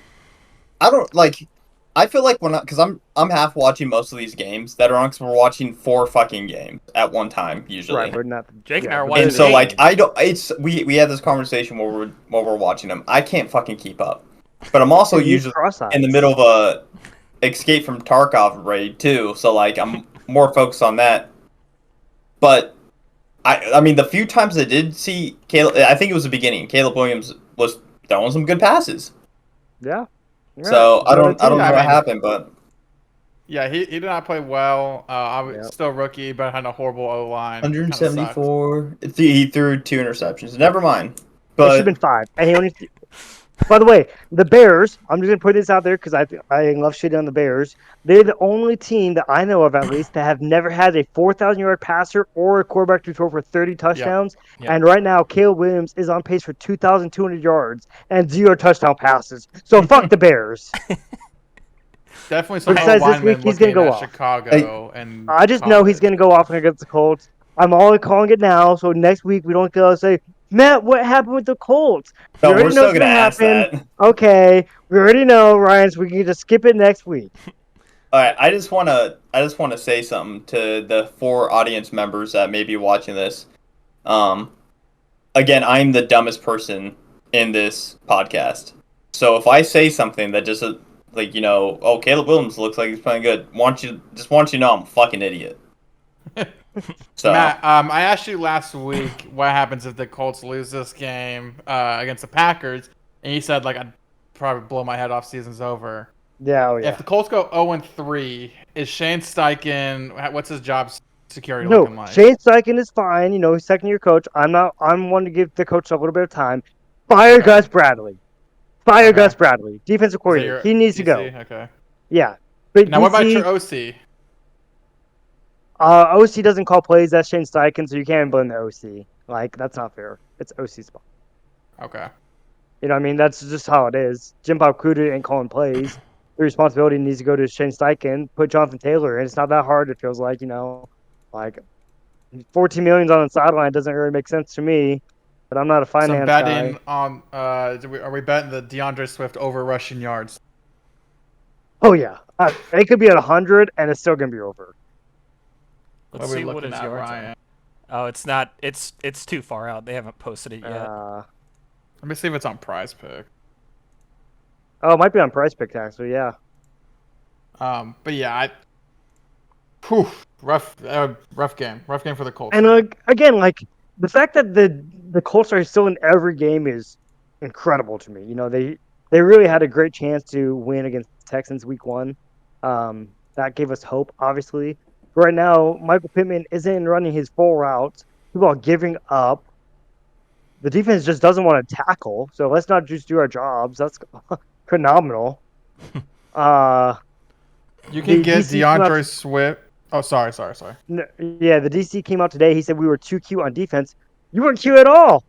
I don't like. I feel like because I'm half watching most of these games that are on because we're watching 4 fucking games at one time usually. Right, we're not. Jake and I are we're watching And not- so Hey. like I don't. It's we had this conversation while we're watching them. I can't fucking keep up. But I'm also Use usually cross-eyes. in the middle of a Escape from Tarkov raid too. So like I'm more focused on that. But I mean the few times I did see Caleb, I think it was the beginning. Caleb Williams was throwing some good passes. Yeah. So I don't know I what mean- happened, but Yeah, he did not play well. I was Yep. still rookie, but had a horrible O line. 174. He threw 2 interceptions. Never mind. It should But have been 5. And he only. By the way, the Bears. I'm just gonna put this out there because I love shitting on the Bears. They're the only team that I know of, at least, that have never had a 4,000-yard passer or a quarterback to throw for 30 touchdowns. Yep. And right now, Caleb Williams is on pace for 2,200 yards and 0 touchdown passes. So fuck the Bears. Definitely some Besides this linemen week, he's gonna looking go at off. Chicago and I just know he's gonna go off against the Colts. I'm only calling it now, so next week we don't go say, Matt, what happened with the Colts? no, We we're already know still what's gonna ask happen. that. Okay, we already know, Ryan, so we can just skip it next week. All right, I just wanna say something to the 4 audience members that may be watching this. Again, I'm the dumbest person in this podcast. So if I say something that just like oh, Caleb Williams looks like he's playing good, want you to know I'm a fucking idiot. So Matt, I asked you last week what happens if the Colts lose this game against the Packers, and you said like I'd probably blow my head off. Season's over. Yeah, oh yeah. If the Colts go 0-3, is Shane Steichen? What's his job security No, looking like? Shane Steichen is fine. He's second-year coach. I'm one to give the coach a little bit of time. Fire Gus Bradley. Fire Okay. Gus Bradley. Defensive Is that coordinator. your He needs to go. DC? Okay. Yeah. But Now, what about DC your OC? OC doesn't call plays. That's Shane Steichen, so you can't blame the OC. Like, that's not fair. It's OC's fault. Okay. You know what I mean? That's just how it is. Jim Bob Cooter ain't calling plays. The responsibility needs to go to Shane Steichen, put Jonathan Taylor, and it's not that hard, it feels like, like $14 million on the sideline doesn't really make sense to me, but I'm not a So finance betting guy. on are we betting the DeAndre Swift over rushing yards? Oh, yeah. It could be at 100, and it's still going to be over. What Let's are we see what looking his at, yards Ryan? are. Oh, it's not. It's too far out. They haven't posted it yet. Let me see if it's on Prize Pick. It might be on Price Pick, actually, yeah. But yeah, rough game for the Colts. And again, like the fact that the Colts are still in every game is incredible to me. They really had a great chance to win against the Texans week 1. That gave us hope, obviously. Right now, Michael Pittman isn't running his full routes. people are giving up. The defense just doesn't want to tackle. So let's not just do our jobs. That's phenomenal. You can The get DC came out DeAndre to- Swift. Oh, sorry. Yeah, the DC came out today. He said we were too cute on defense. You weren't cute at all.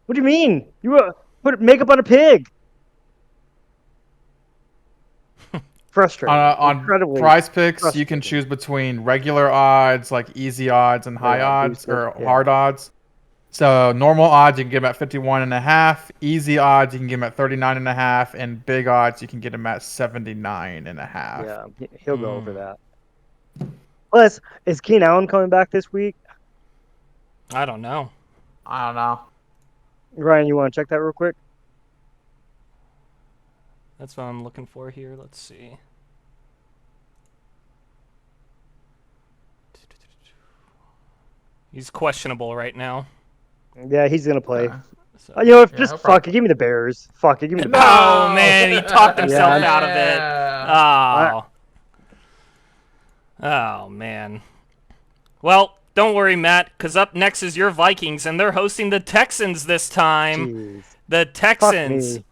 What do you mean? You were put makeup on a pig. Frustrating. On Incredibly Prize Picks, you can frustrating. choose between regular odds, like easy odds, and high Yeah, odds, boosted, or yeah. hard odds. So normal odds you can get them at 51.5. Easy odds you can get them at 39.5, and big odds you can get them at 79.5. Yeah, he'll go over that. Plus, is Keenan Allen coming back this week? I don't know. I don't know. Ryan, you want to check that real quick? That's what I'm looking for here. Let's see. He's questionable right now. Yeah, he's gonna play. So. You know, Yeah, just no fuck it. Give me the Bears. Fuck it. Give me the Bears. Oh man, he talked himself Yeah. out of it. Oh. Oh man. Well, don't worry, Matt, because up next is your Vikings, and they're hosting the Texans this time. Jeez. The Texans. me.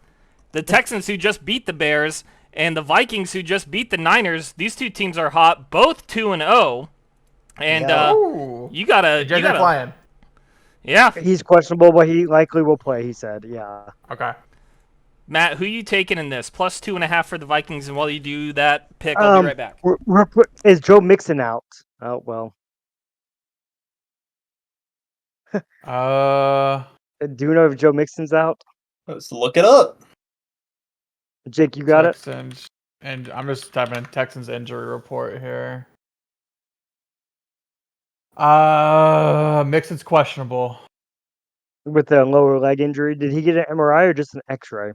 The Texans who just beat the Bears, and the Vikings who just beat the Niners. These two teams are hot, both 2-0. And Yeah. Ooh. you gotta, playing. yeah, He's questionable, but he likely will play. He said, "Yeah." Okay. Matt, who you taking in this? Plus 2.5 for the Vikings, and while you do that pick, I'll be right back. Is Joe Mixon out? Oh well. Do you know if Joe Mixon's out? Let's look it up. Jake, you got it. Texans, and I'm just typing in Texans injury report here. Mixon's questionable. With the lower leg injury. Did he get an MRI or just an X-ray?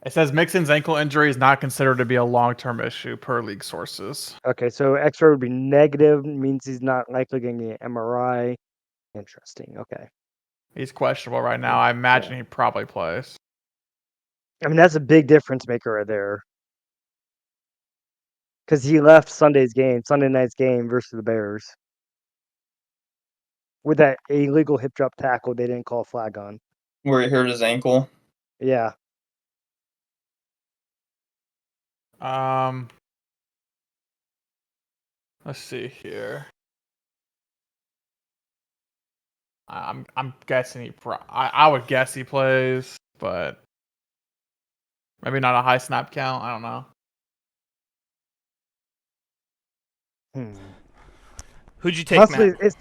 It says Mixon's ankle injury is not considered to be a long-term issue per league sources. Okay, so X-ray would be negative, means he's not likely going to get an MRI. Interesting. Okay. He's questionable right now. I imagine he probably plays. I mean, that's a big difference maker right there. Because he left Sunday night's game versus the Bears. With that illegal hip drop tackle they didn't call a flag on. Where he hurt his ankle. Yeah. Let's see here. I'm guessing I would guess he plays, but maybe not a high snap count. I don't know. Who'd you take, Honestly, Matt?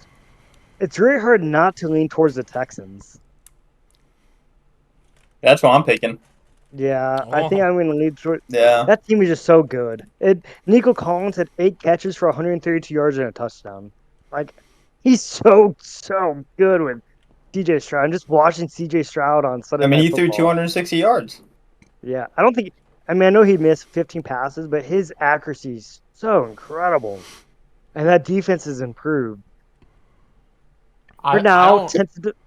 it's really hard not to lean towards the Texans. That's what I'm picking. Yeah, I think I'm going to lean towards. Yeah. That team is just so good. Nico Collins had 8 catches for 132 yards and a touchdown. Like, he's so good with CJ Stroud. I'm just watching CJ Stroud on Sunday I mean, Night he threw Football. 260 yards. Yeah, I don't think. I mean, I know he missed 15 passes, but his accuracy is so incredible, and that defense has improved. For now,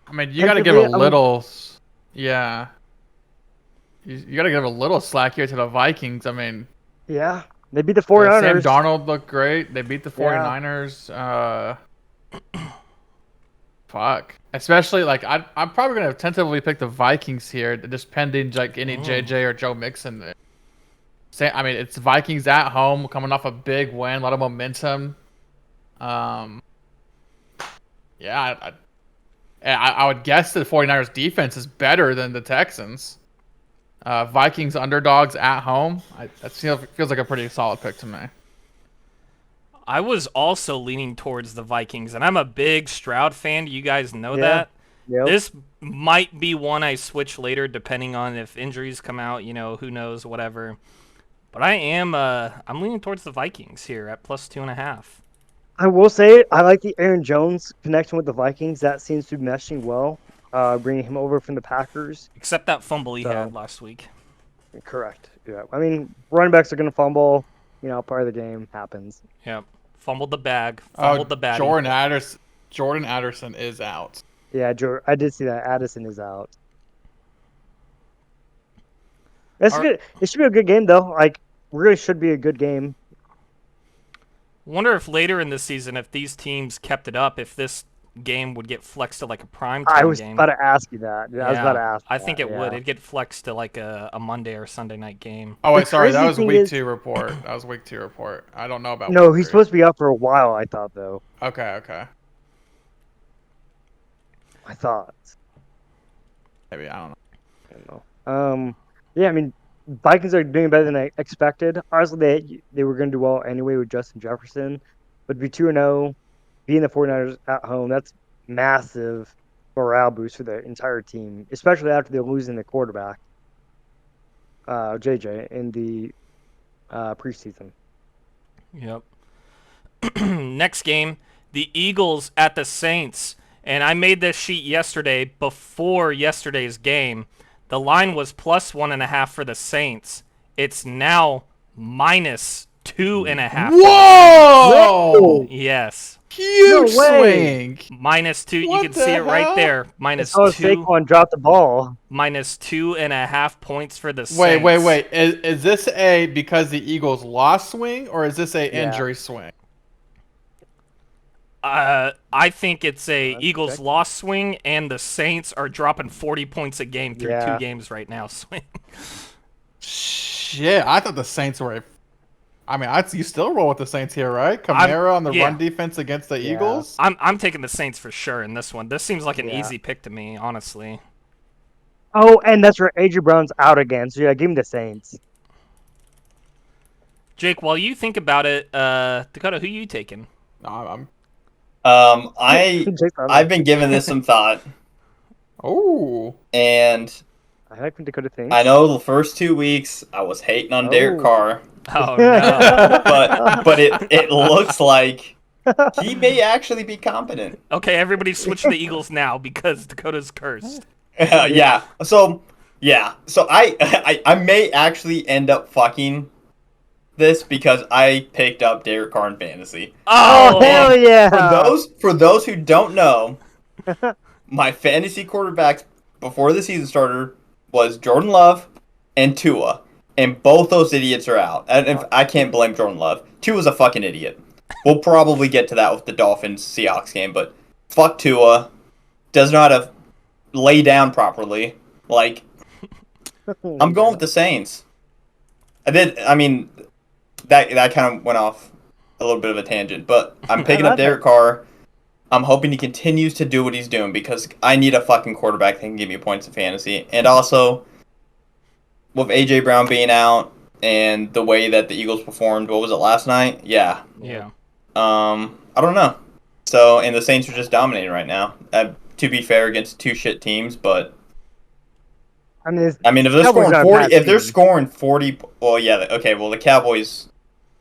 I mean, you got to give a tentatively, little. Yeah. You got to give a little slack here to the Vikings. I mean, yeah, they beat the 49ers. Sam Darnold looked great. They beat the 49ers. Fuck. Especially, like, I'm probably going to tentatively pick the Vikings here, just pending, like, any JJ or Joe Mixon. I mean, it's Vikings at home, coming off a big win, a lot of momentum. Yeah, I would guess the 49ers defense is better than the Texans. Vikings underdogs at home. That feels like a pretty solid pick to me. I was also leaning towards the Vikings, and I'm a big Stroud fan. You guys know Yeah. that. Yep. This might be one I switch later, depending on if injuries come out. You know, who knows, whatever. But I'm leaning towards the Vikings here at plus 2.5. I will say I like the Aaron Jones connection with the Vikings. That seems to be meshing well, bringing him over from the Packers. Except that fumble he So- had last week. Correct. Yeah. I mean, running backs are going to fumble. You know, part of the game happens. Yep. Fumbled the bag. Fumbled the baddie. Jordan Addison is out. Yeah, I did see that. Addison is out. That's good. It should be a good game, though. Like, really should be a good game. Wonder if later in the season, if these teams kept it up, if this game would get flexed to like a prime I time was game. about to ask you that. Yeah, I was about to ask. I think that, it would. yeah. It'd get flexed to like a Monday or Sunday night game. Oh wait, The sorry, that crazy was thing week is- 2 report. That was week 2 report. I don't know about. No, week he's 3. supposed to be up for a while. I thought though. Okay. I thought. Maybe I don't know. I don't know. Yeah, I mean, Vikings are doing better than I expected. Honestly, they were going to do well anyway with Justin Jefferson, but to be 2-0, being the 49ers at home, that's massive morale boost for the entire team, especially after they're losing the quarterback, JJ, in the preseason. Yep. Next game, the Eagles at the Saints. And I made this sheet yesterday before yesterday's game. The line was plus 1.5 for the Saints. It's now minus 2.5. Whoa! Yes. Huge No way. swing. Minus 2. What You can see the it right hell? there. Minus Oh, 2. Saquon dropped the ball. Minus 2.5 points for the Saints. Wait. Is this a because the Eagles lost swing or is this a Yeah. injury swing? I think it's a Let's Eagles check. loss swing, and the Saints are dropping 40 points a game through Yeah. 2 games right now. Swing. Shit, I thought the Saints were. You still roll with the Saints here, right? Kamara on the yeah. run defense against the Yeah. Eagles. I'm taking the Saints for sure in this one. This seems like an Yeah. easy pick to me, honestly. Oh, and that's where AJ Brown's out again. So yeah, give me the Saints. Jake, while you think about it, Dakota, who you taking? No, I'm. I've been giving this some thought, Oh, and I like when Dakota thinks. I know the first 2 weeks I was hating on Derek Oh. Carr, Oh no. but it looks like he may actually be competent. Okay, everybody switch to the Eagles now because Dakota's cursed. Yeah. So I may actually end up fucking this because I picked up Derek Carr in fantasy. Oh, hell yeah! For those who don't know, my fantasy quarterbacks before the season started was Jordan Love and Tua, and both those idiots are out. And if, I can't blame Jordan Love. Tua's a fucking idiot. We'll probably get to that with the Dolphins Seahawks game, but fuck Tua. Does not have lay down properly. Like, I'm going with the Saints. That kind of went off a little bit of a tangent, but I'm picking up Derek Carr. I'm hoping he continues to do what he's doing because I need a fucking quarterback that can give me points in fantasy. And also, with AJ Brown being out and the way that the Eagles performed, what was it, last night? Yeah. Yeah. I don't know. So, and the Saints are just dominating right now. To be fair, against 2 shit teams, but I mean, if they're Cowboys scoring are a 40, bad if they're team. scoring 40, well, yeah, okay, well, the Cowboys,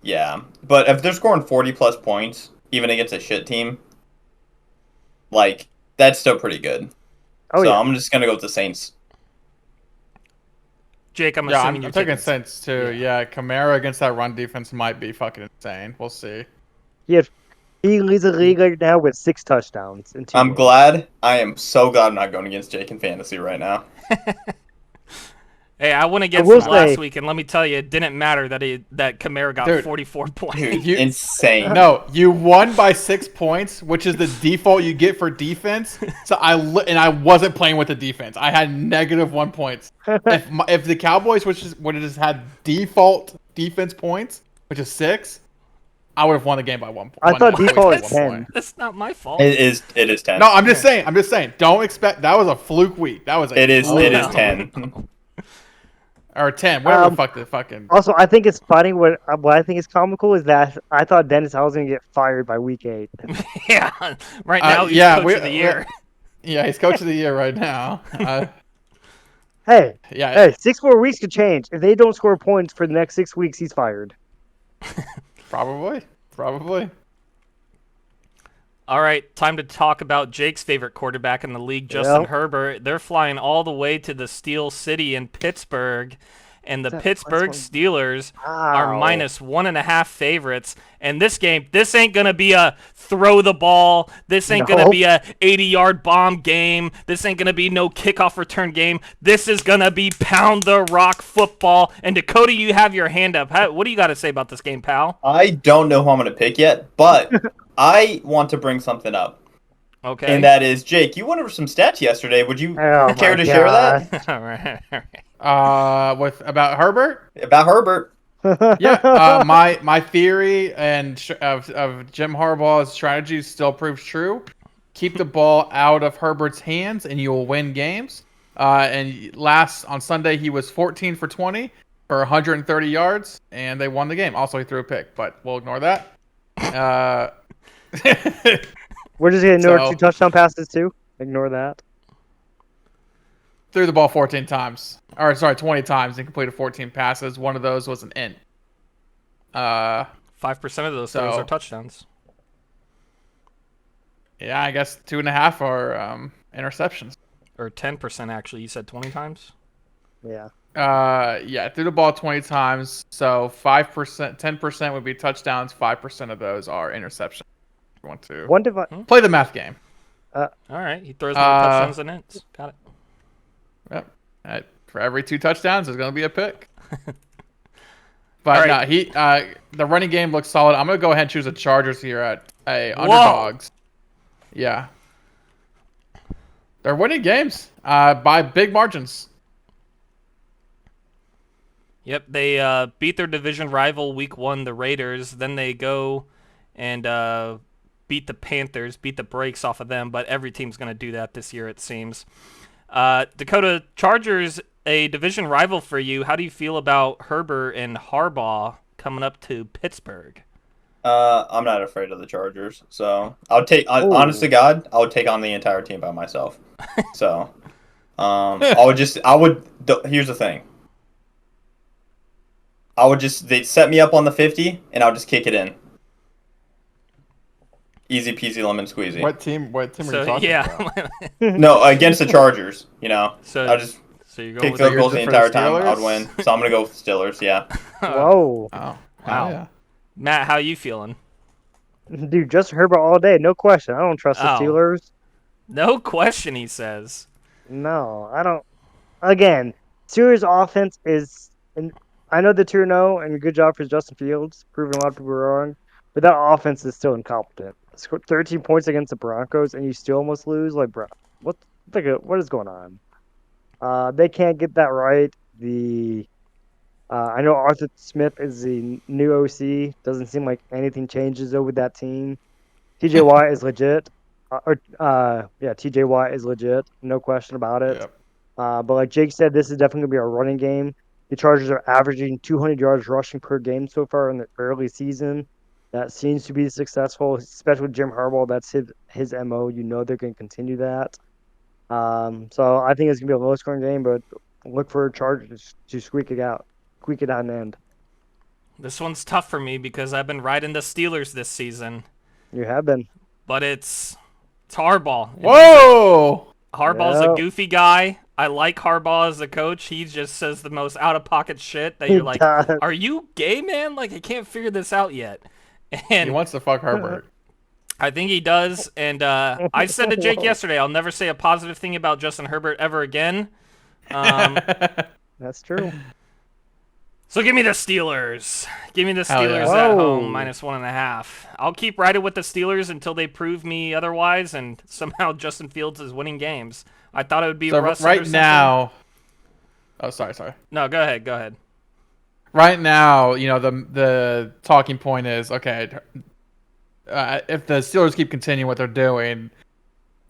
yeah, but if they're scoring 40 plus points, even against a shit team, like, that's still pretty good. oh So yeah. I'm just gonna go with the Saints. Jake, I'm yeah, assuming I'm you're taking taking Saints too. Yeah, Kamara against that run defense might be fucking insane. We'll see. He leads the league right now with 6 touchdowns. In 2 I'm games. glad. I am so glad I'm not going against Jake in fantasy right now. Hey, I went against will him last say- week, and let me tell you, it didn't matter that Kamara got Dude. 44 points. Dude, You- insane. No, you won by 6 points, which is the default you get for defense. So I wasn't playing with the defense. I had -1 points. If the Cowboys would have just had default defense points, which is 6, I would have won the game by 1 point. I thought Won default by was 1 10. point. That's not my fault. It is 10. No, I'm just saying. Don't expect that was a fluke week. That was a It is fluke. 10. Or 10, whatever Um, the fuck the fucking. Also, I think it's funny. What I think is comical is that I thought Dennis Howell's gonna get fired by week 8. Yeah, right now he's yeah, coach of the year. Yeah, he's coach of the year right now. Hey, Yeah, hey, 6 more weeks could change. If they don't score points for the next 6 weeks, he's fired. probably. All right, time to talk about Jake's favorite quarterback in the league, Justin Yep. Herbert. They're flying all the way to the Steel City in Pittsburgh, and the That Pittsburgh plus Steelers are Wow. -1.5 favorites. And this game, this ain't gonna be a throw the ball. This ain't gonna No. be a 80-yard bomb game. This ain't gonna be no kickoff return game. This is gonna be pound the rock football. And Dakota, you have your hand up. What do you got to say about this game, pal? I don't know who I'm going to pick yet, but I want to bring something up. Okay. And that is, Jake, you went over some stats yesterday. Would you Oh care my to share that? All right. All right. With about Herbert. About Herbert? Yeah, my theory of Jim Harbaugh's strategy still proves true. Keep the ball out of Herbert's hands, and you will win games. And last on Sunday, he was 14 for 20 for 130 yards, and they won the game. Also, he threw a pick, but we'll ignore that. We're just getting So- 2 touchdown passes too. Ignore that. Threw the ball 14 times. Or, sorry, 20 times and completed 14 passes. One of those was an int. 5% of those throws So- are touchdowns. Yeah, I guess 2.5 are interceptions. Or 10%, actually. You said 20 times? Yeah. Yeah, threw the ball 20 times. So 5%, 10% would be touchdowns. 5% of those are interceptions. You want to One device. play the math game. All right. He throws more Uh, touchdowns than ints. Got it. Yep. For every 2 touchdowns, there's going to be a pick. All But right. no, the running game looks solid. I'm going to go ahead and choose the Chargers here at underdogs. Yeah. They're winning games by big margins. Yep, they beat their division rival week 1, the Raiders. Then they go and beat the Panthers, beat the brakes off of them. But every team's going to do that this year, it seems. Dakota, Chargers, a division rival for you. How do you feel about Herbert and Harbaugh coming up to Pittsburgh? I'm not afraid of the Chargers. So I'll take, Ooh. honest to God, I would take on the entire team by myself. So here's the thing. They set me up on the 50, and I'll just kick it in. Easy peasy lemon squeezy. What team are you So talking yeah, about? No, against the Chargers, I'll just so you're going pick with field yours goals the for the entire time. Steelers? I'd win. So I'm gonna go with Steelers. Yeah. Whoa. Oh, Wow. yeah. Matt. How you feeling? Dude, Justin Herbert all day. No question. I don't trust the Oh. Steelers. No question, he says. No, I don't. Again, Steelers offense is. And I know the 2-0, and good job for Justin Fields, proving a lot of people wrong. But that offense is still incompetent. Scored 13 points against the Broncos, and you still almost lose. Like, bro, what is going on? They can't get that right. I know Arthur Smith is the new OC. Doesn't seem like anything changes though with that team. TJ Watt is legit. TJ Watt is legit. No question about it. Yep. But like Jake said, this is definitely going to be a running game. The Chargers are averaging 200 yards rushing per game so far in the early season. That seems to be successful, especially with Jim Harbaugh. That's his MO. You know they're going to continue that. So I think it's going to be a low-scoring game, but look for Chargers to squeak it out in the end. This one's tough for me because I've been riding the Steelers this season, You have been. but it's Harbaugh. Whoa! Harbaugh's Yep. a goofy guy. I like Harbaugh as a coach. He just says the most out-of-pocket shit that you're like, does. are you gay, man? Like, I can't figure this out yet. He And wants to fuck Herbert. I think he does. And I said to Jake yesterday, I'll never say a positive thing about Justin Herbert ever again. That's true. So give me the Steelers. Give me the Hell yeah. Steelers at Whoa. home, -1.5. I'll keep riding with the Steelers until they prove me otherwise, and somehow Justin Fields is winning games. I thought it would be So Russ right or something. now, oh sorry. No, go ahead. Right now, the talking point is okay. If the Steelers keep continuing what they're doing,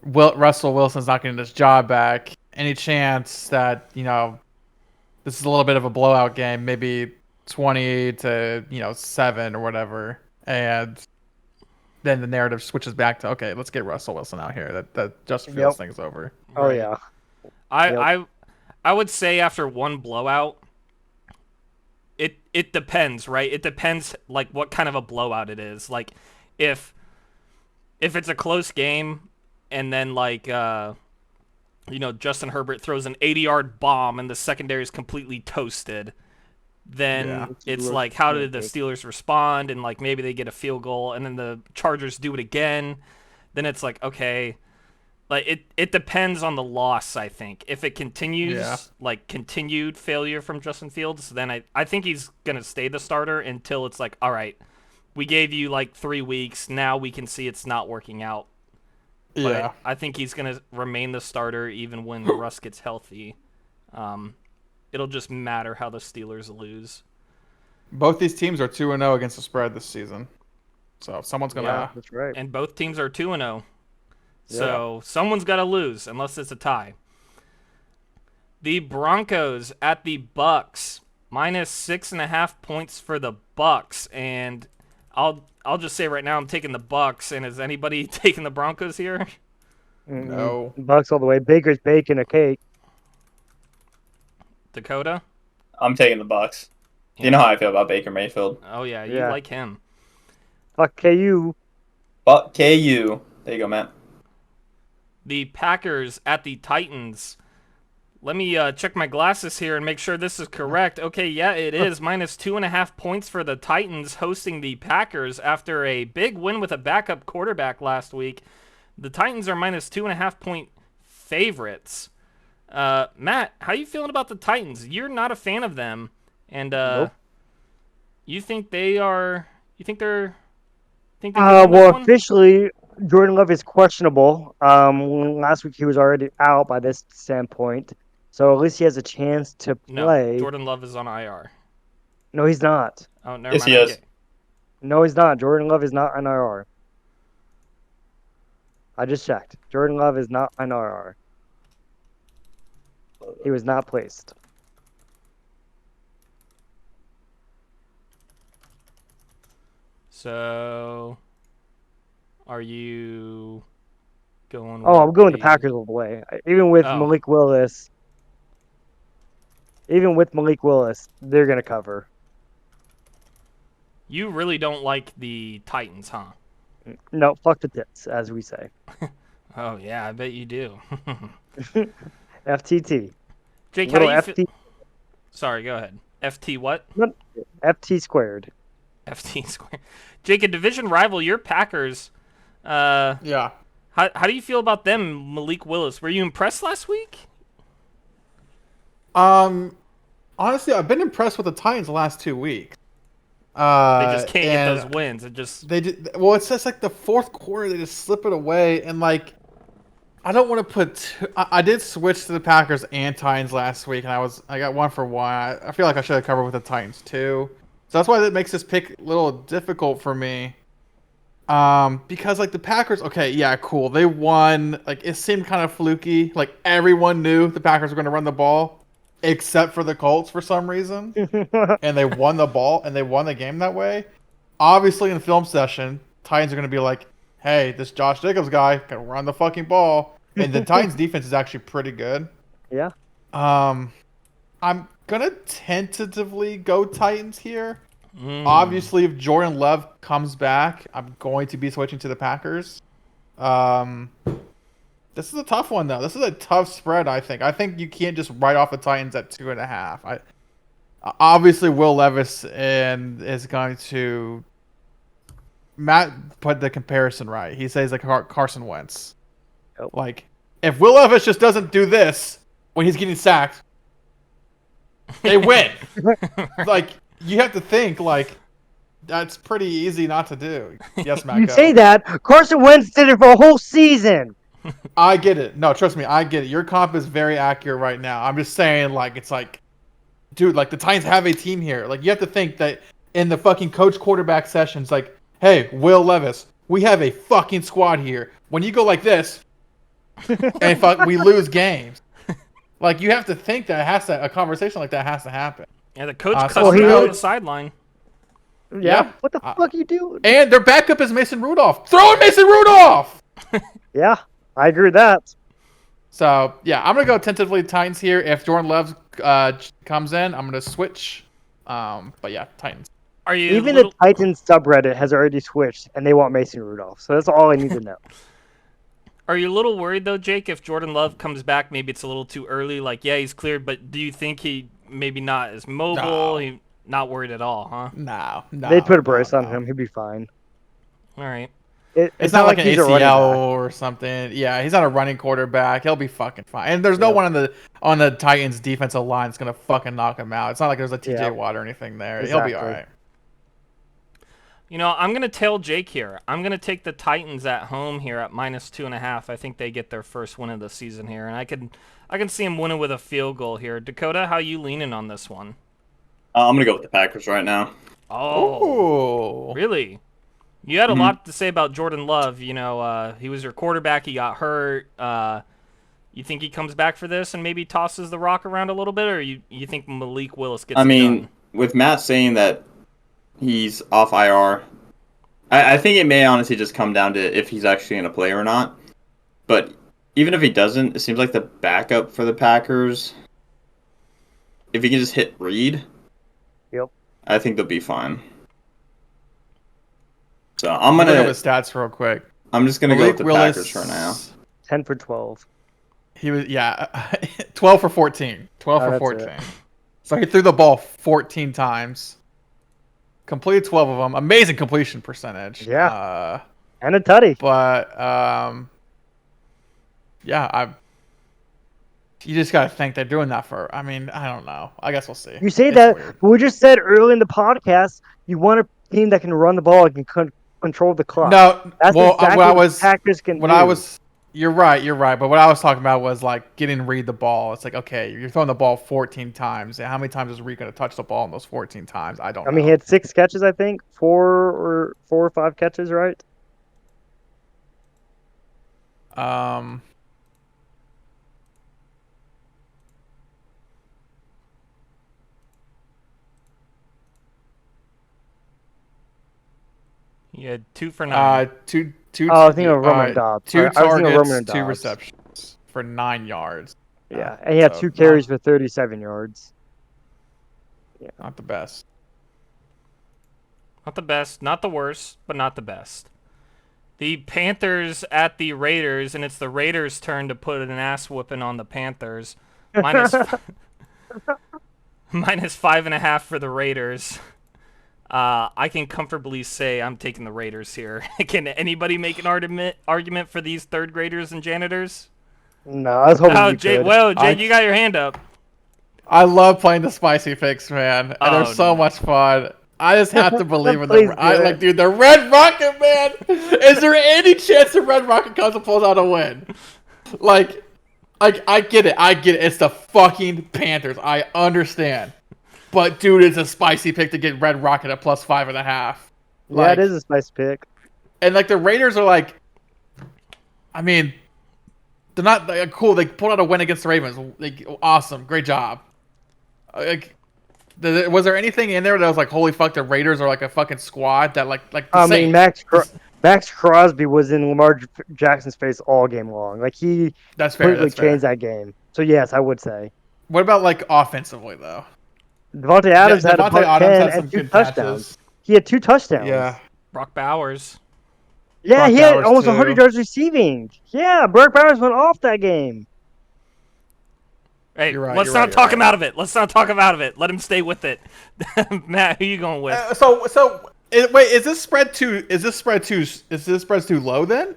Russell Wilson's not getting his job back. Any chance that this is a little bit of a blowout game, maybe 20 to 7 or whatever, and then the narrative switches back to okay, let's get Russell Wilson out here. That Justin Fields thing's over. Oh Right. yeah. I would say after one blowout, it depends, right? It depends like what kind of a blowout it is. Like if it's a close game and then like Justin Herbert throws an 80-yard bomb and the secondary is completely toasted, then Yeah. it's like how did the Steelers respond, and like maybe they get a field goal and then the Chargers do it again, then it's like okay. Like it depends on the loss, I think. If it continues, like continued failure from Justin Fields, then I think he's gonna stay the starter until it's like, all right, we gave you like 3 weeks, now we can see it's not working out. But Yeah. I think he's going to remain the starter even when Russ gets healthy. It'll just matter how the Steelers lose. Both these teams are 2-0 against the spread this season. So someone's going to... Yeah, that's right. And both teams are 2-0. So someone's got to lose unless it's a tie. The Broncos at the Bucks, -6.5 points for the Bucks, and I'll just say right now I'm taking the Bucks. And is anybody taking the Broncos here? No. Bucks all the way. Baker's baking a cake. Dakota? I'm taking the Bucks. You know how I feel about Baker Mayfield. Oh yeah, you Yeah. like him. Fuck KU. But KU. There you go, Matt. The Packers at the Titans. Let me check my glasses here and make sure this is correct. Okay, yeah, it is. -2.5 points for the Titans hosting the Packers after a big win with a backup quarterback last week. The Titans are -2.5 point favorites. Matt, how you feeling about the Titans? You're not a fan of them, and Nope. you think they are? You think they're? Think they can win this Well, one? officially, Jordan Love is questionable. Last week he was already out by this standpoint, so at least he has a chance to play. No, Jordan Love is on IR. No, he's not. Oh, never Yes, mind. he I'm is. ga- No, he's not. Jordan Love is not on IR. I just checked. Jordan Love is not on IR. He was not placed. So, are you going? Oh, I'm going the the Packers all the way. Even with Oh. Malik Willis. Even with Malik Willis, they're gonna cover. You really don't like the Titans, huh? No, fuck the tits, as we say. Oh yeah, I bet you do. FTT. Jake, how Little do you feel? FT, Sorry, go ahead. FT what? FT squared. FT square. Jake, a division rival, your Packers. Yeah. How do you feel about them, Malik Willis? Were you impressed last week? Honestly, I've been impressed with the Titans the last 2 weeks. They just can't get and those wins. It just They did well. It's just like the fourth quarter, they just slip it away, and like, I don't want to put. I did switch to the Packers and Titans last week, and I got 1-for-1. I feel like I should have covered with the Titans too. So that's why that makes this pick a little difficult for me. Because like the Packers, okay, yeah, cool, they won. Like it seemed kind of fluky. Like everyone knew the Packers were going to run the ball, except for the Colts for some reason. And they won the ball and they won the game that way. Obviously, in the film session, Titans are going to be like, hey, this Josh Jacobs guy can run the fucking ball. And the Titans defense is actually pretty good. Yeah. I'm going to tentatively go Titans here. Obviously, if Jordan Love comes back, I'm going to be switching to the Packers. This is a tough one, though. This is a tough spread, I think. I think you can't just write off the Titans at 2.5. Obviously, Will Levis is going to... Matt put the comparison right. He says like Carson Wentz. Yep. Like, if Will Levis just doesn't do this when he's getting sacked, they win. Like, you have to think, like, that's pretty easy not to do. Yes, Matt. You go. say that. Carson Wentz did it for a whole season. I get it. No, trust me, I get it. Your comp is very accurate right now. I'm just saying, like, it's like, dude, like, the Titans have a team here. Like, you have to think that in the fucking coach quarterback sessions, like, hey, Will Levis, we have a fucking squad here. When you go like this, and fuck, we lose games. Like, you have to think that a conversation like that has to happen. yeah, the coach So cussed he him out on would- the sideline. Yeah. What the fuck you doing? And their backup is Mason Rudolph. Throw in Mason Rudolph! Yeah, I agree with that. So, yeah, I'm going to go tentatively Titans here. If Jordan Love comes in, I'm going to switch. But, yeah, Titans. Are you Even little, the Titans subreddit has already switched, and they want Mason Rudolph. So that's all I need to know. Are you a little worried though, Jake? If Jordan Love comes back, maybe it's a little too early. Like, yeah, he's cleared, but do you think he maybe not as mobile? No. He not worried at all, huh? No. They'd put a brace on him. He'd be fine. All right. It's not like an he's a running ACL back. or something. Yeah, he's not a running quarterback. He'll be fucking fine. And there's no Yep. one on the Titans defensive line that's gonna fucking knock him out. It's not like there's a TJ Yeah. Watt or anything there. He'll be Exactly. all right. You know, I'm gonna tail Jake here. I'm gonna take the Titans at home here at -2.5. I think they get their first win of the season here, and I can see them winning with a field goal here. Dakota, how you leaning on this one? I'm gonna go with the Packers right now. Oh, Ooh. really? You had a Mhm. lot to say about Jordan Love. You know, he was your quarterback. He got hurt. You think he comes back for this and maybe tosses the rock around a little bit, or you think Malik Willis gets I it mean, done? with Matt saying that he's off IR, I think it may honestly just come down to if he's actually going to play or not. But even if he doesn't, it seems like the backup for the Packers, if he can just hit Reed, Yep. I think they'll be fine. So I'm gonna look up his I'm stats real quick. just gonna go Malik with the Willis, Packers for now. 10 for 12. He was 12 for 14. 12 Oh, for that's 14. it. So he threw the ball 14 times. Completed 12 of them. Amazing completion percentage. Yeah. And a tutty. But you just gotta think they're doing that for. I mean, I don't know. I guess we'll see. You say It's that, weird. but we just said early in the podcast, you want a team that can run the ball and can control the clock. No, That's well, exactly what I what was the Packers can when do. I was. You're right. But what I was talking about was like getting Reed the ball. It's like, okay, you're throwing the ball 14 times. How many times is Reed going to touch the ball in those 14 times? I don't know. I mean, he had 6 catches, I think. 4 or 5 catches, right? He had 2 for 9. Two. Oh, I was thinking of Roman Dobbs. 2 I was thinking of targets, Roman 2 Dobbs. receptions for 9 yards. Yeah, and he had So 2 carries for 37 yards. Not the best. Not the best, not the worst, but not the best. The Panthers at the Raiders, and it's the Raiders' turn to put an ass whooping on the Panthers. Minus 5.5 for the Raiders. I can comfortably say I'm taking the Raiders here. Can anybody make an argument for these third graders and janitors? No, I was hoping Oh, you Jay, could. well, Jay, you got your hand up. I love playing the spicy picks, man, and Oh, they're so no. much fun. I just have to believe in Please them. do it. Dude, the Red Rocket, man. Is there any chance the Red Rocket comes and pulls out a win? Like, I get it. It's the fucking Panthers. I understand. But dude, it's a spicy pick to get Red Rocket at plus 5.5. Yeah, it is a nice pick. And like the Raiders are like, I mean, they're not cool. They pulled out a win against the Ravens. Like, awesome, great job. Like, was there anything in there that was like, holy fuck, the Raiders are like a fucking squad that like the I Saints. mean, Max Crosby was in Lamar Jackson's face all game long. Like he That's fair. completely That's fair. changed that game. So yes, I would say What about like offensively though? Devontae Adams had a Devontae buck Adams 10 had some and 2 good touchdowns. catches. He had 2 touchdowns. Yeah. Brock Bowers. Yeah, Brock he had Bowers, almost too. 100 yards receiving. Yeah, Brock Bowers went off that game. Hey, You're right, let's you're not right, talk you're him out of it. Let's not talk him out of it. Let him stay with it. Matt, who you going with? Wait, is this spread too low then?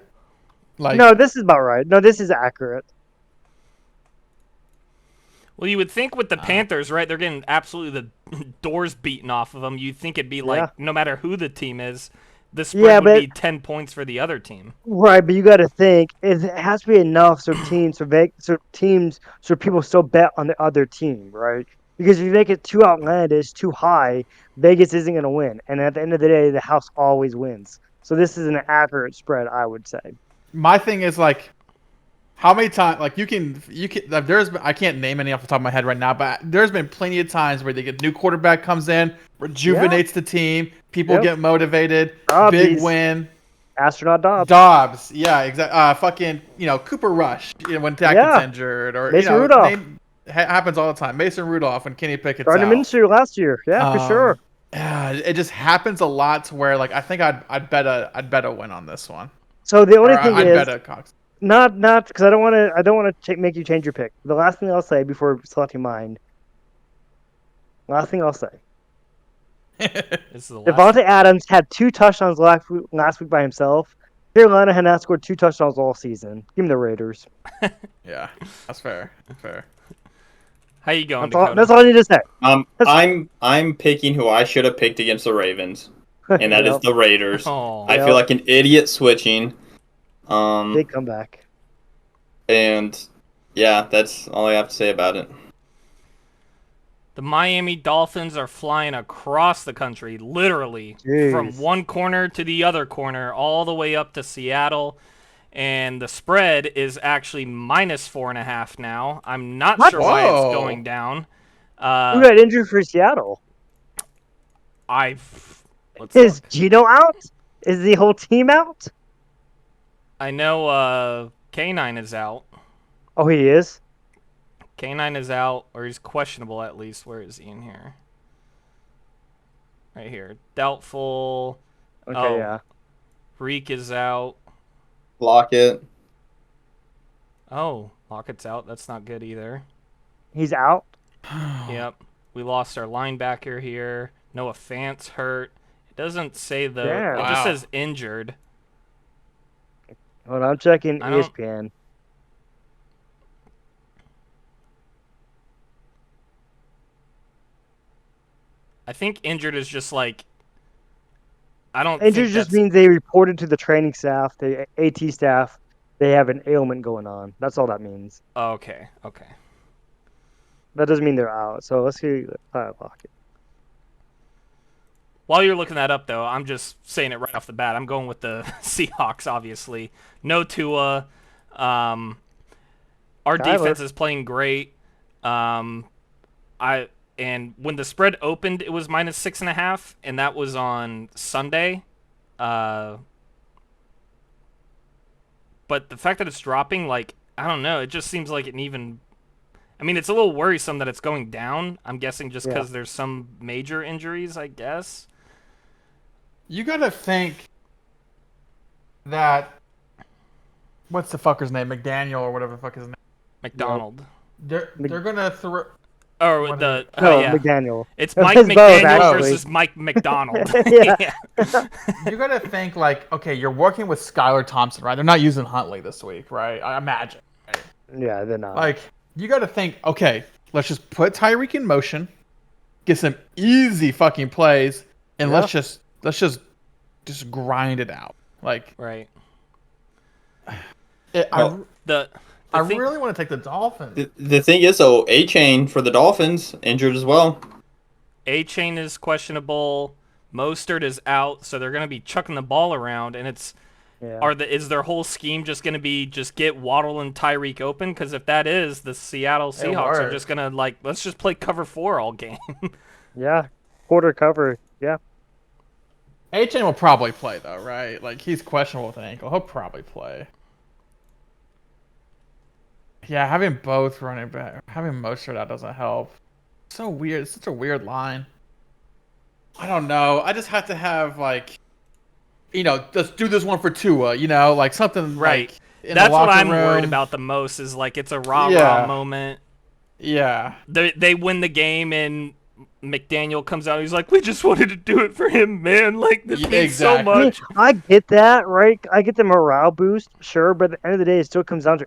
Like, No, this is about right. No, this is accurate. Well, you would think with the Panthers, right? They're getting absolutely the doors beaten off of them. You'd think it'd be like, Yeah. no matter who the team is, the spread Yeah, would but- be 10 points for the other team. Right, but you got to think it has to be enough so people still bet on the other team, right? Because if you make it too outlandish, too high, Vegas isn't going to win, and at the end of the day, the house always wins. So this is an accurate spread, I would say. my thing is like, how many times? Like you can. Like, I can't name any off the top of my head right now, but there's been plenty of times where they get new quarterback comes in, rejuvenates the team, people Yep. get motivated, Dobbs. big win. Astronaut Dobbs. Dobbs, yeah, exactly. Fucking, Cooper Rush, when Dak Yeah. gets injured, or Mason Rudolph. happens all the time. Mason Rudolph when Kenny Pickett's Gardner out. Minshew last year. Yeah, for sure. Yeah, it just happens a lot to where like I think I'd bet a win on this one. So the only Or thing I'd is, bet a Cox. not because I don't want to make you change your pick. The last thing I'll say before selecting mine. Last thing I'll say. This is the last. Devontae Adams had 2 touchdowns last week by himself. Carolina had not scored 2 touchdowns all season. Give me the Raiders. Yeah, that's fair. Fair. How you going, That's all, Dakota? that's all I need to say. I'm picking who I should have picked against the Ravens. and that is Yep. the Raiders. Oh. I Yep. feel like an idiot switching. Big comeback. And yeah, that's all I have to say about it. The Miami Dolphins are flying across the country, literally, from Jeez. one corner to the other corner, all the way up to Seattle. And the spread is actually -4.5 now. I'm not What? sure why it's Whoa. going down. Who got injured for Seattle? Let's Is look. Gino out? Is the whole team out? I know K9 is out. Oh, he is? K9 is out, or he's questionable at least. Where is he in here? Right here. Doubtful. Okay, Oh. yeah. Reek is out. Lockett. Oh, Lockett's out. That's not good either. He's out? Yep. We lost our linebacker here. Noah Fant's hurt. It doesn't say though. Damn. It just Wow. says injured. Hold on, I'm checking I don't- ESPN. I think injured is just like. I don't. Injured think just that's- means they reported to the training staff, the AT staff, they have an ailment going on. That's all that means. Okay. Okay. That doesn't mean they're out. So let's see. Lockett. While you're looking that up, though, I'm just saying it right off the bat. I'm going with the Seahawks, obviously. No Tua. Our Kyler. defense is playing great. And when the spread opened, it was -6.5, and that was on Sunday. But the fact that it's dropping, like, I don't know, it just seems like it even. I mean, it's a little worrisome that it's going down. I'm guessing just Yeah. because there's some major injuries, I guess. You gotta think that what's the fucker's name? McDaniel or whatever the fuck his name. McDonald. They're gonna throw. Or What the No, yeah. McDaniel. It's No, Mike it's both, McDaniel actually. versus Mike McDonald. Yeah. You gotta think like, okay, you're working with Skylar Thompson, right? They're not using Huntley this week, right? I imagine. Right? Yeah, they're not. Like, you gotta think, okay, let's just put Tyreek in motion, get some easy fucking plays, and Yeah. let's just grind it out. Like, Right. Well, I thing- really want to take the Dolphins. The thing is, though, A-Chain for the Dolphins injured as well. A-Chain is questionable. Mostert is out, so they're going to be chucking the ball around, and it's yeah. is their whole scheme just going to be just get Waddle and Tyreek open? Because if that is, the Seattle Seahawks are works. just going to, like, let's just play cover 4 all game. Yeah. Quarter cover. Yeah. A-Chain will probably play though, right? Like, he's questionable with an ankle. He'll probably play. Yeah, having both running back, having Mostert out doesn't help. So weird. It's such a weird line. I don't know. I just have to have like, let's do this one for Tua. Like something Right. Like, in That's the what locker I'm worried room. about the most is, like, it's a rah-rah Yeah. moment. Yeah. They win the game, and McDaniel comes out. He's like, "We just wanted to do it for him, man. Like, this Yeah, means so exactly. I mean, much." I get that, right? I get the morale boost, sure, but at the end of the day, it still comes down to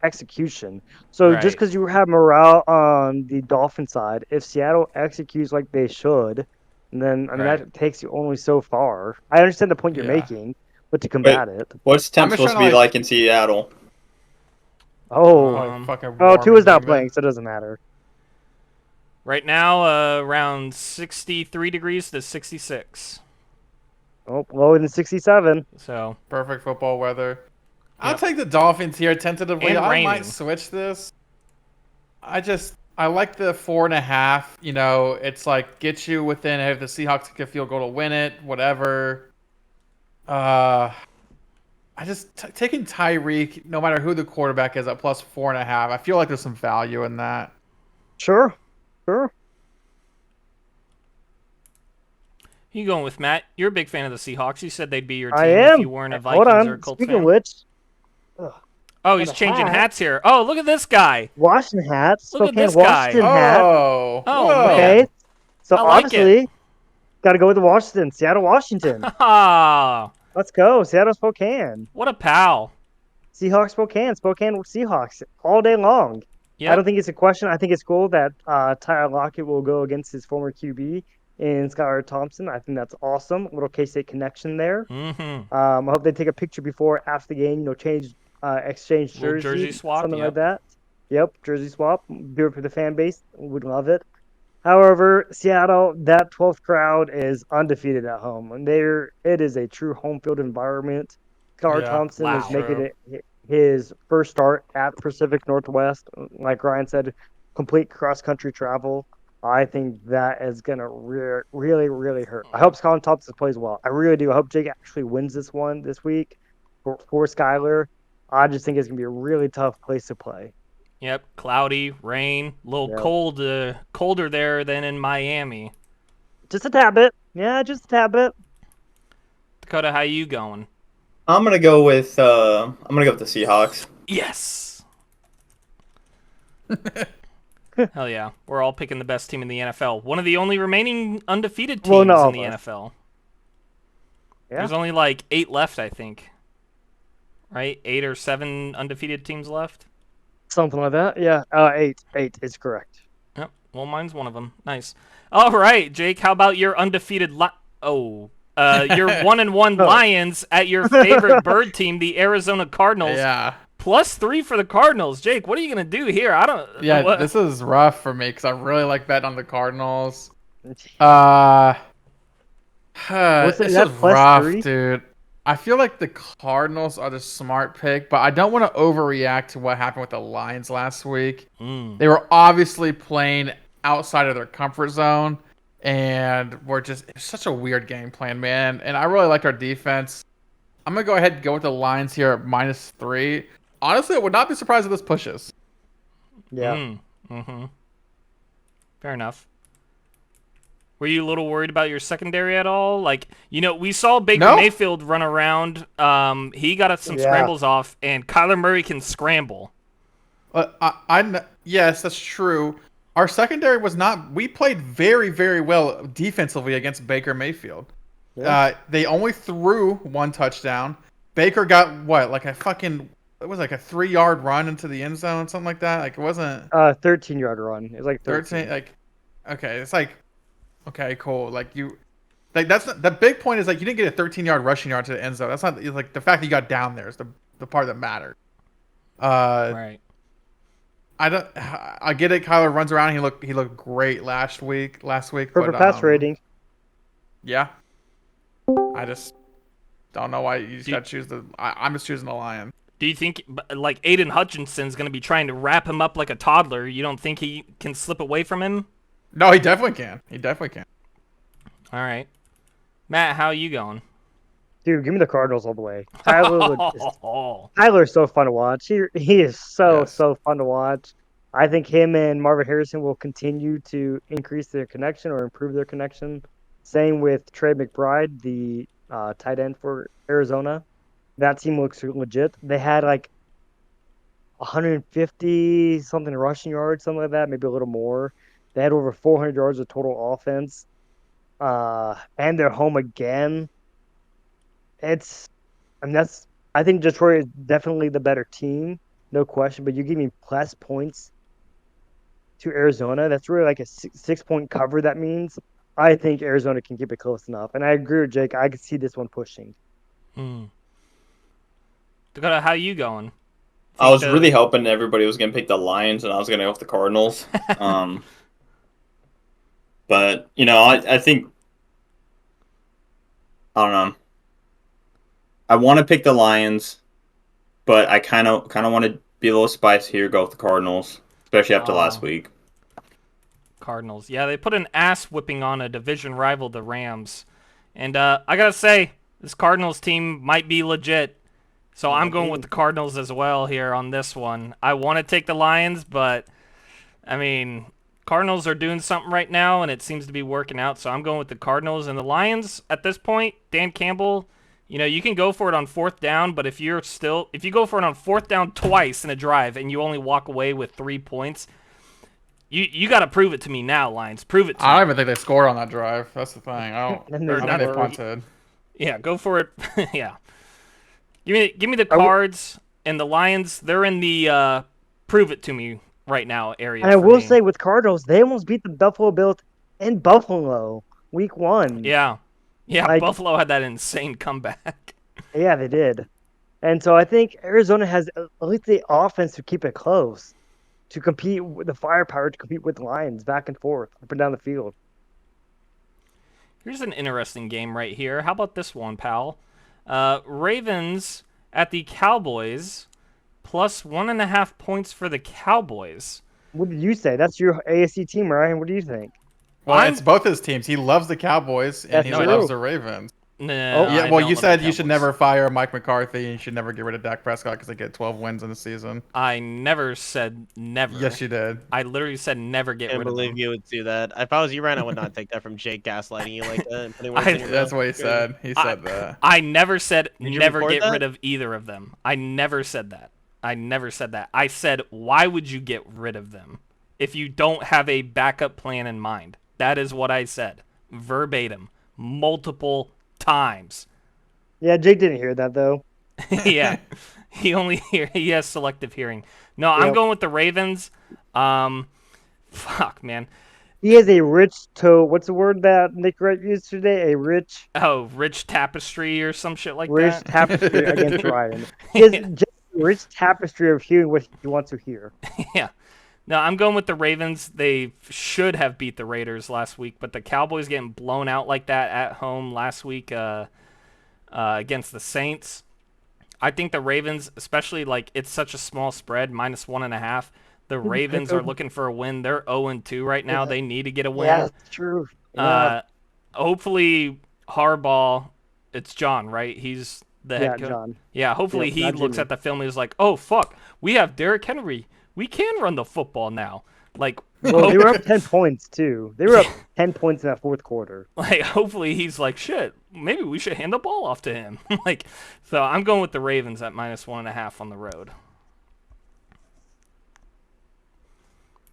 execution. So Right. just because you have morale on the Dolphin side, if Seattle executes like they should, then I mean, Right. that takes you only so far. I understand the point you're Yeah. making, but to combat it, What's temp I'm just supposed to trying be to, like in Seattle? oh, Um, fucking oh, warm Tua's and not humid. playing, so it doesn't matter. Right now, around 63 degrees to 66. Oh, lower than 67. So, Perfect football weather. I'll Yep. take the Dolphins here tentatively. And I raining. might switch this. I like the 4.5. It's like get you within. If the Seahawks kick a field goal to win it, whatever. Taking Tyreek, no matter who the quarterback is, at plus 4.5. I feel like there's some value in that. Sure, sure. who you going with, Matt? You're a big fan of the Seahawks. You said they'd be your team I if am. you weren't a Hold Vikings on. or a Colts Speaking fan. of which, Oh, he's got a changing hat. hats here. Oh, look at this guy. Washington hats. Look at Spokane this guy. Washington hat. Oh, Oh, whoa. man. Okay. So I like it. obviously, got to go with the Washington, Seattle, Washington. Ah, Let's go, Seattle, Spokane, what a pal. Seahawks, Spokane Seahawks all day long. Yep. I don't think it's a question. I think it's cool that Tyler Lockett will go against his former QB in Skylar Thompson. I think that's awesome. Little K-State connection there. Mm-hmm. I hope they take a picture before, after the game. Exchange Little jersey jersey, swap, something yep. like that. Yep, jersey swap. Do it for the fan base. Would love it. However, Seattle, that 12th crowd is undefeated at home, and it is a true home field environment. Skylar Yeah. Thompson is Wow. making it his first start at Pacific Northwest. Like Ryan said, complete cross country travel. I think that is gonna really, really hurt. I hope Skylar Thompson plays well. I really do. I hope Jake actually wins this one this week for Skylar. I just think it's gonna be a really tough place to play. Yep, cloudy, rain, a little Yep. cold, colder there than in Miami. Just a tad bit. Yeah, just a tad bit. Dakota, how you going? I'm gonna go with the Seahawks. Yes. Hell yeah, we're all picking the best team in the NFL. One of the only remaining undefeated teams Well, not in the all of us. NFL. Yeah. There's only like 8 left, I think. Right? 8 or 7 undefeated teams left. Something like that. Yeah. 8. 8 is correct. Yep. Well, mine's one of them. Nice. All right, Jake. How about your undefeated? Your 1-1 Oh. Lions at your favorite bird team, the Arizona Cardinals. Yeah. +3 for the Cardinals. Jake, what are you gonna do here? I don't. Yeah, what- this is rough for me because I really like betting on the Cardinals. This that is plus rough, 3? dude. I feel like the Cardinals are the smart pick, but I don't want to overreact to what happened with the Lions last week. Mm. They were obviously playing outside of their comfort zone, and it's such a weird game plan, man. And I really liked our defense. I'm gonna go ahead and go with the Lions here at -3. Honestly, I would not be surprised if this pushes. Yeah. Mm-hmm. Fair enough. Were you a little worried about your secondary at all? Like, we saw Baker No. Mayfield run around. He got some Yeah. scrambles off, and Kyler Murray can scramble. Yes, that's true. Our secondary was not. We played very, very well defensively against Baker Mayfield. Yeah. They only threw 1 touchdown. Baker got what, like a 3-yard run into the end zone, something like that. Like it wasn't 13-yard run. It's like 13. 13. Like, okay, it's like, okay, cool. That's not, the big point is like you didn't get a 13-yard rushing yard to the end zone. That's not it's like the fact that you got down there is the part that mattered. Right. I get it. Kyler runs around. He looked great last week. Perfect but, pass rating. Yeah. I just don't know why you just got to choose I'm just choosing the Lion. Do you think, like, Aiden Hutchinson's going to be trying to wrap him up like a toddler? You don't think he can slip away from him? No, he definitely can. All right. Matt, how are you going? Dude, give me the Cardinals all the way. Oh, Tyler's so fun to watch. He is so Yes. fun to watch. I think him and Marvin Harrison will continue to increase their connection or improve their connection. Same with Trey McBride, the tight end for Arizona. That team looks legit. They had like 150 something rushing yards, something like that, maybe a little more. They had over 400 yards of total offense. And they're home again. I think Detroit is definitely the better team, no question. But you give me plus points to Arizona. That's really like a 6-point cover. That means I think Arizona can keep it close enough. And I agree with Jake. I could see this one pushing. Dakota, how you going? I was really hoping everybody was gonna pick the Lions and I was gonna go with the Cardinals. But I think I don't know. I want to pick the Lions, but I kind of want to be a little spicy here. Go with the Cardinals, especially after last week. Cardinals. Yeah, they put an ass whipping on a division rival, the Rams. And I gotta say, this Cardinals team might be legit. So I'm going with the Cardinals as well here on this one. I want to take the Lions, but I mean, Cardinals are doing something right now, and it seems to be working out. So I'm going with the Cardinals and the Lions. At this point, Dan Campbell, you can go for it on 4th down, but if you go for it on 4th down twice in a drive and you only walk away with 3 points, you got to prove it to me now, Lions. Prove it to me. I don't even think they scored on that drive. That's the thing. I And think there's they not- punted. Yeah, go for it. Yeah. Give me the Cards and the Lions. They're in the prove it to me right now area. And I for will me. say with Cardinals, they almost beat the Buffalo Bills in Buffalo. week 1. Yeah. Yeah, Like- Buffalo had that insane comeback. Yeah, they did. And so I think Arizona has at least the offense to keep it close, to compete with the firepower to compete with the Lions back and forth, up and down the field. Here's an interesting game right here. How about this one, pal? Ravens at the Cowboys, plus 1.5 points for the Cowboys. What did you say? That's your AFC team, Ryan. What do you think? Well, I'm- it's both his teams. He loves the Cowboys and That's he true. loves the Ravens. No, Yeah, I well, don't you love said the you should Cowboys. never fire Mike McCarthy and you should never get rid of Dak Prescott because they get 12 wins in the season. I never said never. Yes, you did. I literally said never get Can't rid of believe them. you would do that. If I was you, Ryan, I would not take that from Jake gaslighting you like that. And putting words in your That's mouth. what he said. He said that. I never said Did you never record get that? rid of either of them. I never said that. I never said that. I said, why would you get rid of them if you don't have a backup plan in mind? That is what I said. Verbatim. Multiple times. Yeah, Jake didn't hear that though. Yeah. He has selective hearing. No, I'm Yep. going with the Ravens. Fuck, man. He has a rich toe. What's the word that Nick Wright used today? A rich Rich tapestry or some shit like rich that. tapestry against Ryan. He has just a rich tapestry of hearing what he wants to hear. Yeah. No, I'm going with the Ravens. They should have beat the Raiders last week, but the Cowboys getting blown out like that at home last week against the Saints. I think the Ravens, especially like it's such a small spread, minus 1.5. The Ravens are looking for a win. They're 0-2 right now. They need to get a win. Yeah, that's true. Yeah, Hopefully Harbaugh, it's John, right? He's the yeah, head coach. John. Yeah, hopefully Yeah, he not looks Jimmy. at the film and is like, "Oh fuck, we have Derrick Henry. We can run the football now." Like, Well, they were up 10 points too. They were up 10 points in that fourth quarter. like hopefully he's like, "Shit, maybe we should hand the ball off to him." Like, so I'm going with the Ravens at minus 1.5 on the road.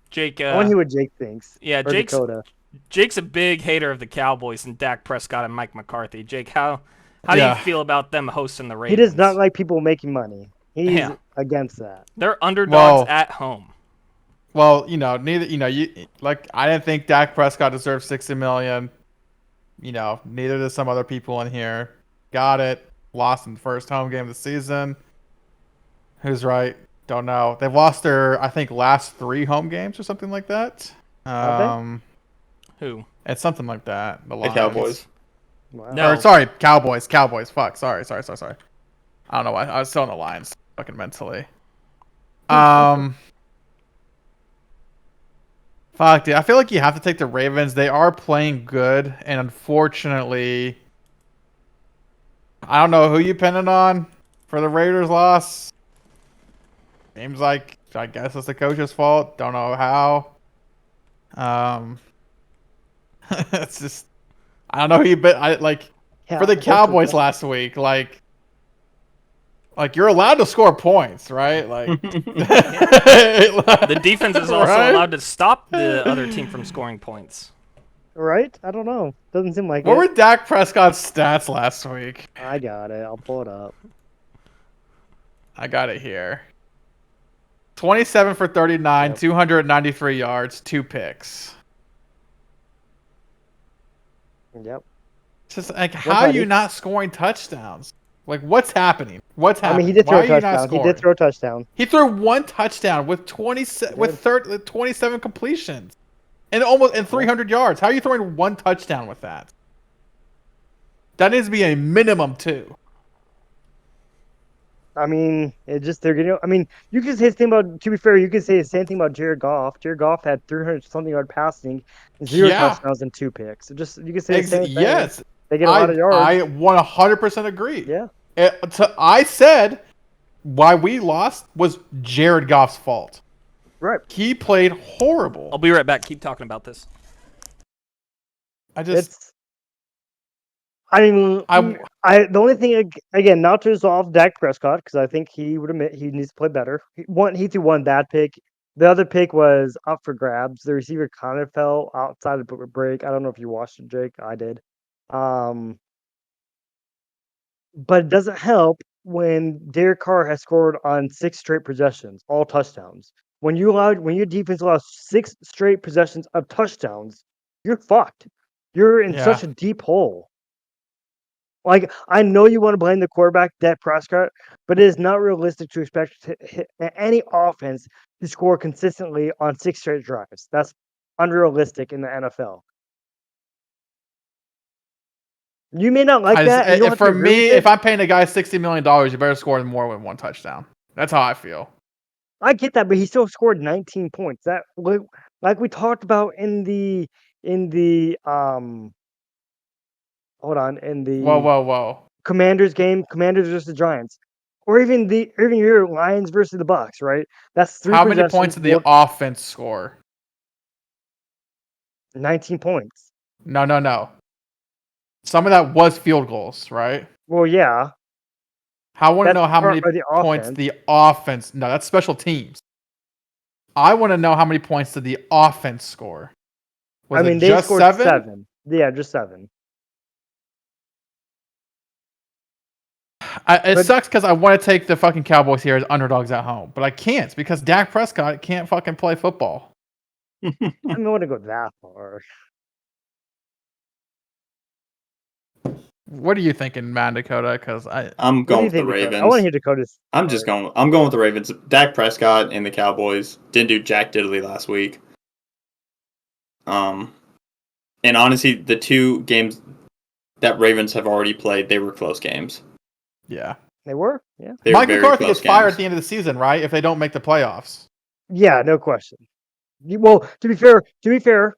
Jake, I want to hear what Jake thinks. yeah, or Dakota. Jake's a big hater of the Cowboys and Dak Prescott and Mike McCarthy. Jake, how do Yeah. you feel about them hosting the He Ravens? does not like people making money. He's Yeah. against that. They're underdogs Well- at home. Well, neither you like I didn't think Dak Prescott deserved 60 million. Neither did some other people in here. Got it. Lost in the first home game of the season. Who's right? Don't know. They've lost their I think last 3 home games or something like that. Have Who? It's something like that. The The Lions. Cowboys. Wow. No. Or sorry, Cowboys. Fuck. Sorry. I don't know why. I was still on the Lions fucking mentally. Fuck, dude. I feel like you have to take the Ravens. They are playing good, and unfortunately, I don't know who you pinning on for the Raiders' loss. Seems like I guess it's the coach's fault. Don't know how. It's just I don't know who you bet. Yeah, For the that's Cowboys what- last week, like you're allowed to score points, right? Like The defense is also Right? allowed to stop the other team from scoring points. Right? I don't know. Doesn't seem like What it. were Dak Prescott's stats last week? I got it. I'll pull it up. I got it here. 27 for 39, 293 yards, 2 picks. Yep. It's just like, What how about are you he- not scoring touchdowns? Like, what's happening? What's I happening? mean, he did Why throw are a you not touchdown. He scoring? did throw a touchdown. He threw 1 touchdown with 27 completions, and 300 yards. How are you throwing 1 touchdown with that? That needs to be a minimum 2. I mean, it just they're getting. I mean, you could say the same about. To be fair, you could say the same thing about Jared Goff. Jared Goff had 300-something yard passing, 0 Yeah. touchdowns and 2 picks. So just you could say the same thing. Yes, They get a lot of yards. I 100% agree. Yeah. I said why we lost was Jared Goff's fault. Right. He played horrible. I'll be right back. Keep talking about this. I just It's. I mean, the only thing again, not to resolve Dak Prescott because I think he would admit he needs to play better. He threw 1 bad pick. The other pick was up for grabs. The receiver kind of fell outside of the break. I don't know if you watched it, Jake. I did. But it doesn't help when Derek Carr has scored on 6 straight possessions, all touchdowns. When your defense allows 6 straight possessions of touchdowns, you're fucked. You're in Yeah. such a deep hole. Like, I know you want to blame the quarterback, Dak Prescott, but it is not realistic to expect any offense to score consistently on 6 straight drives. That's unrealistic in the NFL. You may not like that. And you don't have to For agree me, with it. if I'm paying a guy $60 million, you better score more than 1 touchdown. That's how I feel. I get that, but he still scored 19 points. That, like we talked about in the hold on, in Whoa, the whoa, whoa. Commanders game, Commanders versus the Giants, or even your Lions versus the Bucks, right? That's 3 How many possessions, points did the offense score? 19 points. No. Some of that was field goals, right? Well, yeah, I want to that's know how part many of the points offense. the offense. No, that's special teams. I want to know how many points did the offense score? Was I mean, it they just scored 7? 7. Yeah, just 7. It But- sucks because I want to take the fucking Cowboys here as underdogs at home, but I can't because Dak Prescott can't fucking play football. I don't want to go that far. What are you thinking, man, Dakota? Because I'm What do going you with the think, Dakota? Ravens. I want to hear Dakota's. I'm going with the Ravens. Dak Prescott and the Cowboys didn't do jack diddly last week. And honestly, the 2 games that Ravens have already played, they were close games. yeah. They were, yeah. They were Mike very McCarthy close gets fired games. at the end of the season, right? If they don't make the playoffs. Yeah, no question. Well, to be fair,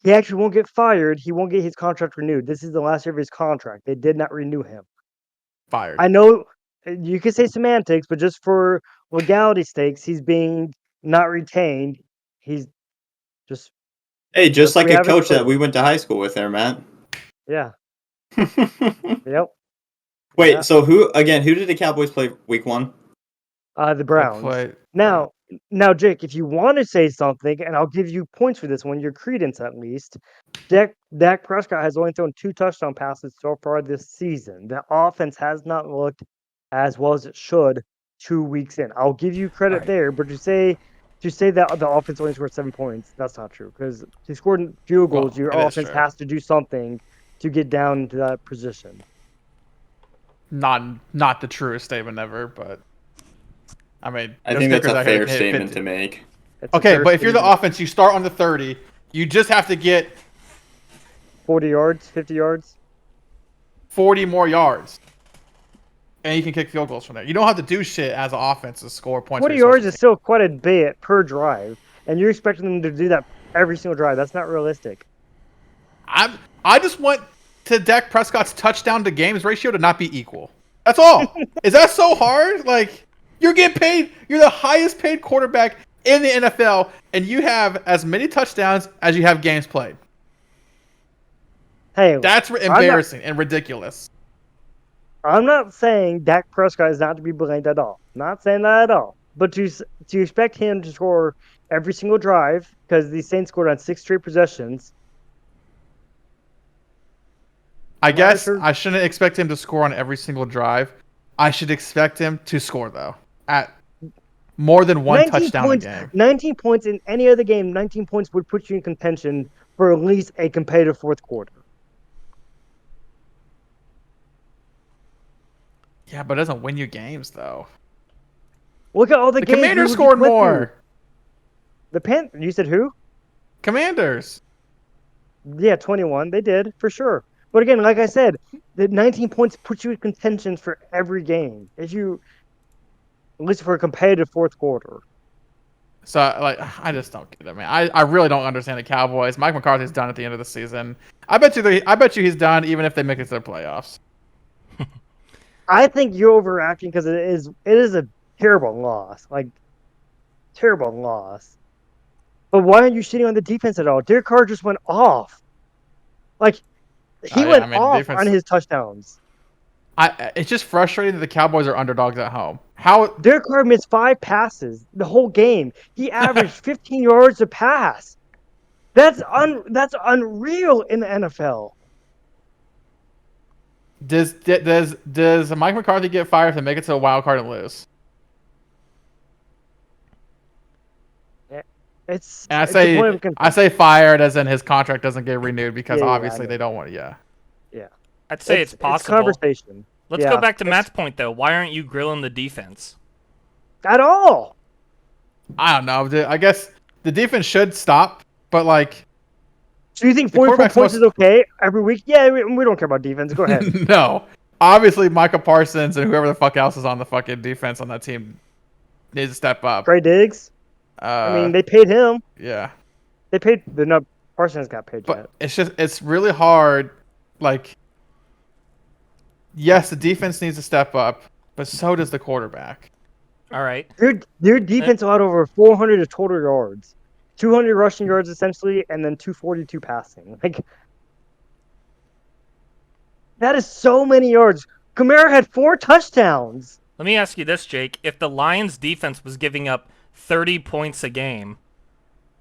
he actually won't get fired. He won't get his contract renewed. This is the last year of his contract. They did not renew him. Fired. I know you could say semantics, but just for legality stakes, he's being not retained. He's just Hey, just That's like what a we have in coach that football. we went to high school with there, Matt. yeah. Yep. Wait, Yeah. so who did the Cowboys play week 1? The They Browns. play- Now, Jake, if you want to say something, and I'll give you points for this one, your credence at least. Dak Prescott has only thrown 2 touchdown passes so far this season. The offense has not looked as well as it should 2 weeks in. I'll give you credit Alright. there, but to say that the offense only scored 7 points, that's not true. Because to score field Well, goals, your it is offense true. has to do something to get down into that position. Not the truest statement ever, but I mean, I there's think that's kickers a that can fair hit statement 50. to make. It's a Okay, fair but if you're the statement. offense, you start on the 30. You just have to get 40 yards, 50 yards. 40 more yards, and you can kick field goals from there. You don't have to do shit as an offense to score points. 40 for your yards special is still quite a bit per drive, and you're expecting them to do that every single drive. That's not realistic. team. I just want to Dak Prescott's touchdown to games ratio to not be equal. That's all. Is that so hard? Like, you're getting paid. You're the highest paid quarterback in the NFL, and you have as many touchdowns as you have games played. Hey, That's embarrassing and ridiculous. I'm not saying Dak Prescott is not to be blamed at all. Not saying that at all. But to expect him to score every single drive, because the Saints scored on 6 straight possessions. I guess sure. I shouldn't expect him to score on every single drive. I should expect him to score, though, at more than 1 touchdown points, a game. 19 points in any other game, 19 points would put you in contention for at least a competitive fourth quarter. Yeah, but it doesn't win you games, though. Look at all the The games. Commanders we scored went through. more. You said who? Commanders. Yeah, 21. They did, for sure. But again, like I said, the 19 points puts you in contention for every game. At least for a competitive fourth quarter. So, I just don't get it, man. I really don't understand the Cowboys. Mike McCarthy's done at the end of the season. I bet you he's done even if they make it to the playoffs. I think you're overacting because it is a terrible loss. Like, terrible loss. But why aren't you shitting on the defense at all? Derek Carr just went off. Like, he went off defense- on his touchdowns. It's just frustrating that the Cowboys are underdogs at home. How Derek Carr missed 5 passes the whole game. He averaged 15 yards a pass. That's unreal in the NFL. does Mike McCarthy get fired if they make it to a wild card and lose? And it's the point of I say fired as in his contract doesn't get renewed because Yeah, I obviously know. they don't want. Yeah. I'd say it's possible. Conversation. Let's Yeah. go back to Matt's point though. Why aren't you grilling the defense? At all. I don't know. I guess the defense should stop, but like, So you think The 44 quarterback's points most- is okay every week? Yeah, we don't care about defense. Go ahead. no. Obviously, Micah Parsons and whoever the fuck else is on the fucking defense on that team needs to step up. Trey Diggs. I mean, they paid him. yeah. They paid. No, Parsons got paid But it's really hard. Like, yes, the defense needs to step up, but so does the quarterback. All right. yet. Their defense allowed over 400 of total yards, 200 rushing yards essentially, and then 242 passing. Like, that is so many yards. Kamara had 4 touchdowns. Let me ask you this, Jake. If the Lions defense was giving up 30 points a game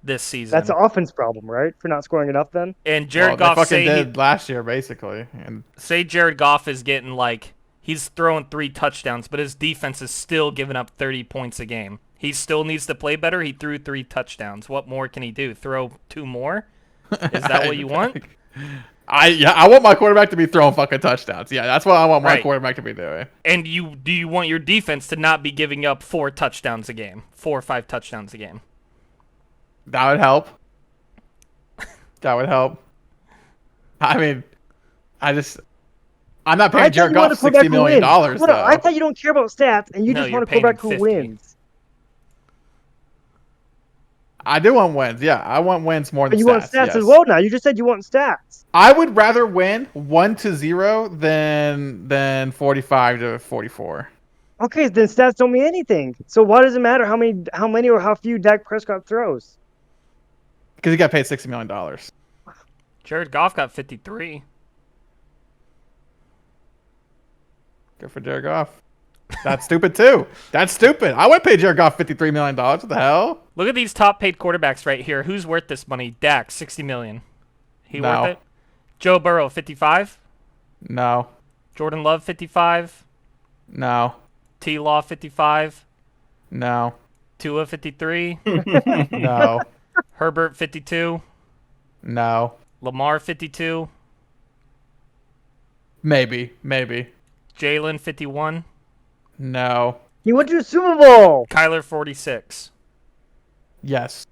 this season, That's an offense problem, right? For not scoring enough then? and Jared Well, Goff they fucking say did last year, basically. And say Jared Goff is getting like he's throwing 3 touchdowns, but his defense is still giving up 30 points a game. He still needs to play better. He threw 3 touchdowns. What more can he do? Throw 2 more? Is that what you want? I want my quarterback to be throwing fucking touchdowns. Yeah, that's what I want my Right. quarterback to be doing. And do you want your defense to not be giving up 4 touchdowns a game, 4 or 5 touchdowns a game? That would help. That would help. I mean, I'm not I paying thought Jared you wanted Goff a quarterback $60 who million wins. dollars Hold on, though. I thought you don't care about stats, and you No, just you're want a paying quarterback him who 50. wins. I do want wins. Yeah, I want wins more than But you stats. want stats yes. as well now. You just said you want stats. I would rather win 1-0 than 45-44. Okay, then stats don't mean anything. So why does it matter how many or how few Dak Prescott throws? Because he got paid $60 million. Jared Goff got 53. Good for Jared Goff. That's stupid too. That's stupid. I would pay Jared Goff $53 million. What the hell? Look at these top paid quarterbacks right here. Who's worth this money? Dak, 60 million. He No. worth it? Joe Burrow, 55. No. Jordan Love, 55. No. T. Law, 55. No. Tua, 53. No. Herbert, 52. No. Lamar, 52. Maybe. Jalen, 51. No. He went to the Super Bowl. Kyler, 46. Yes.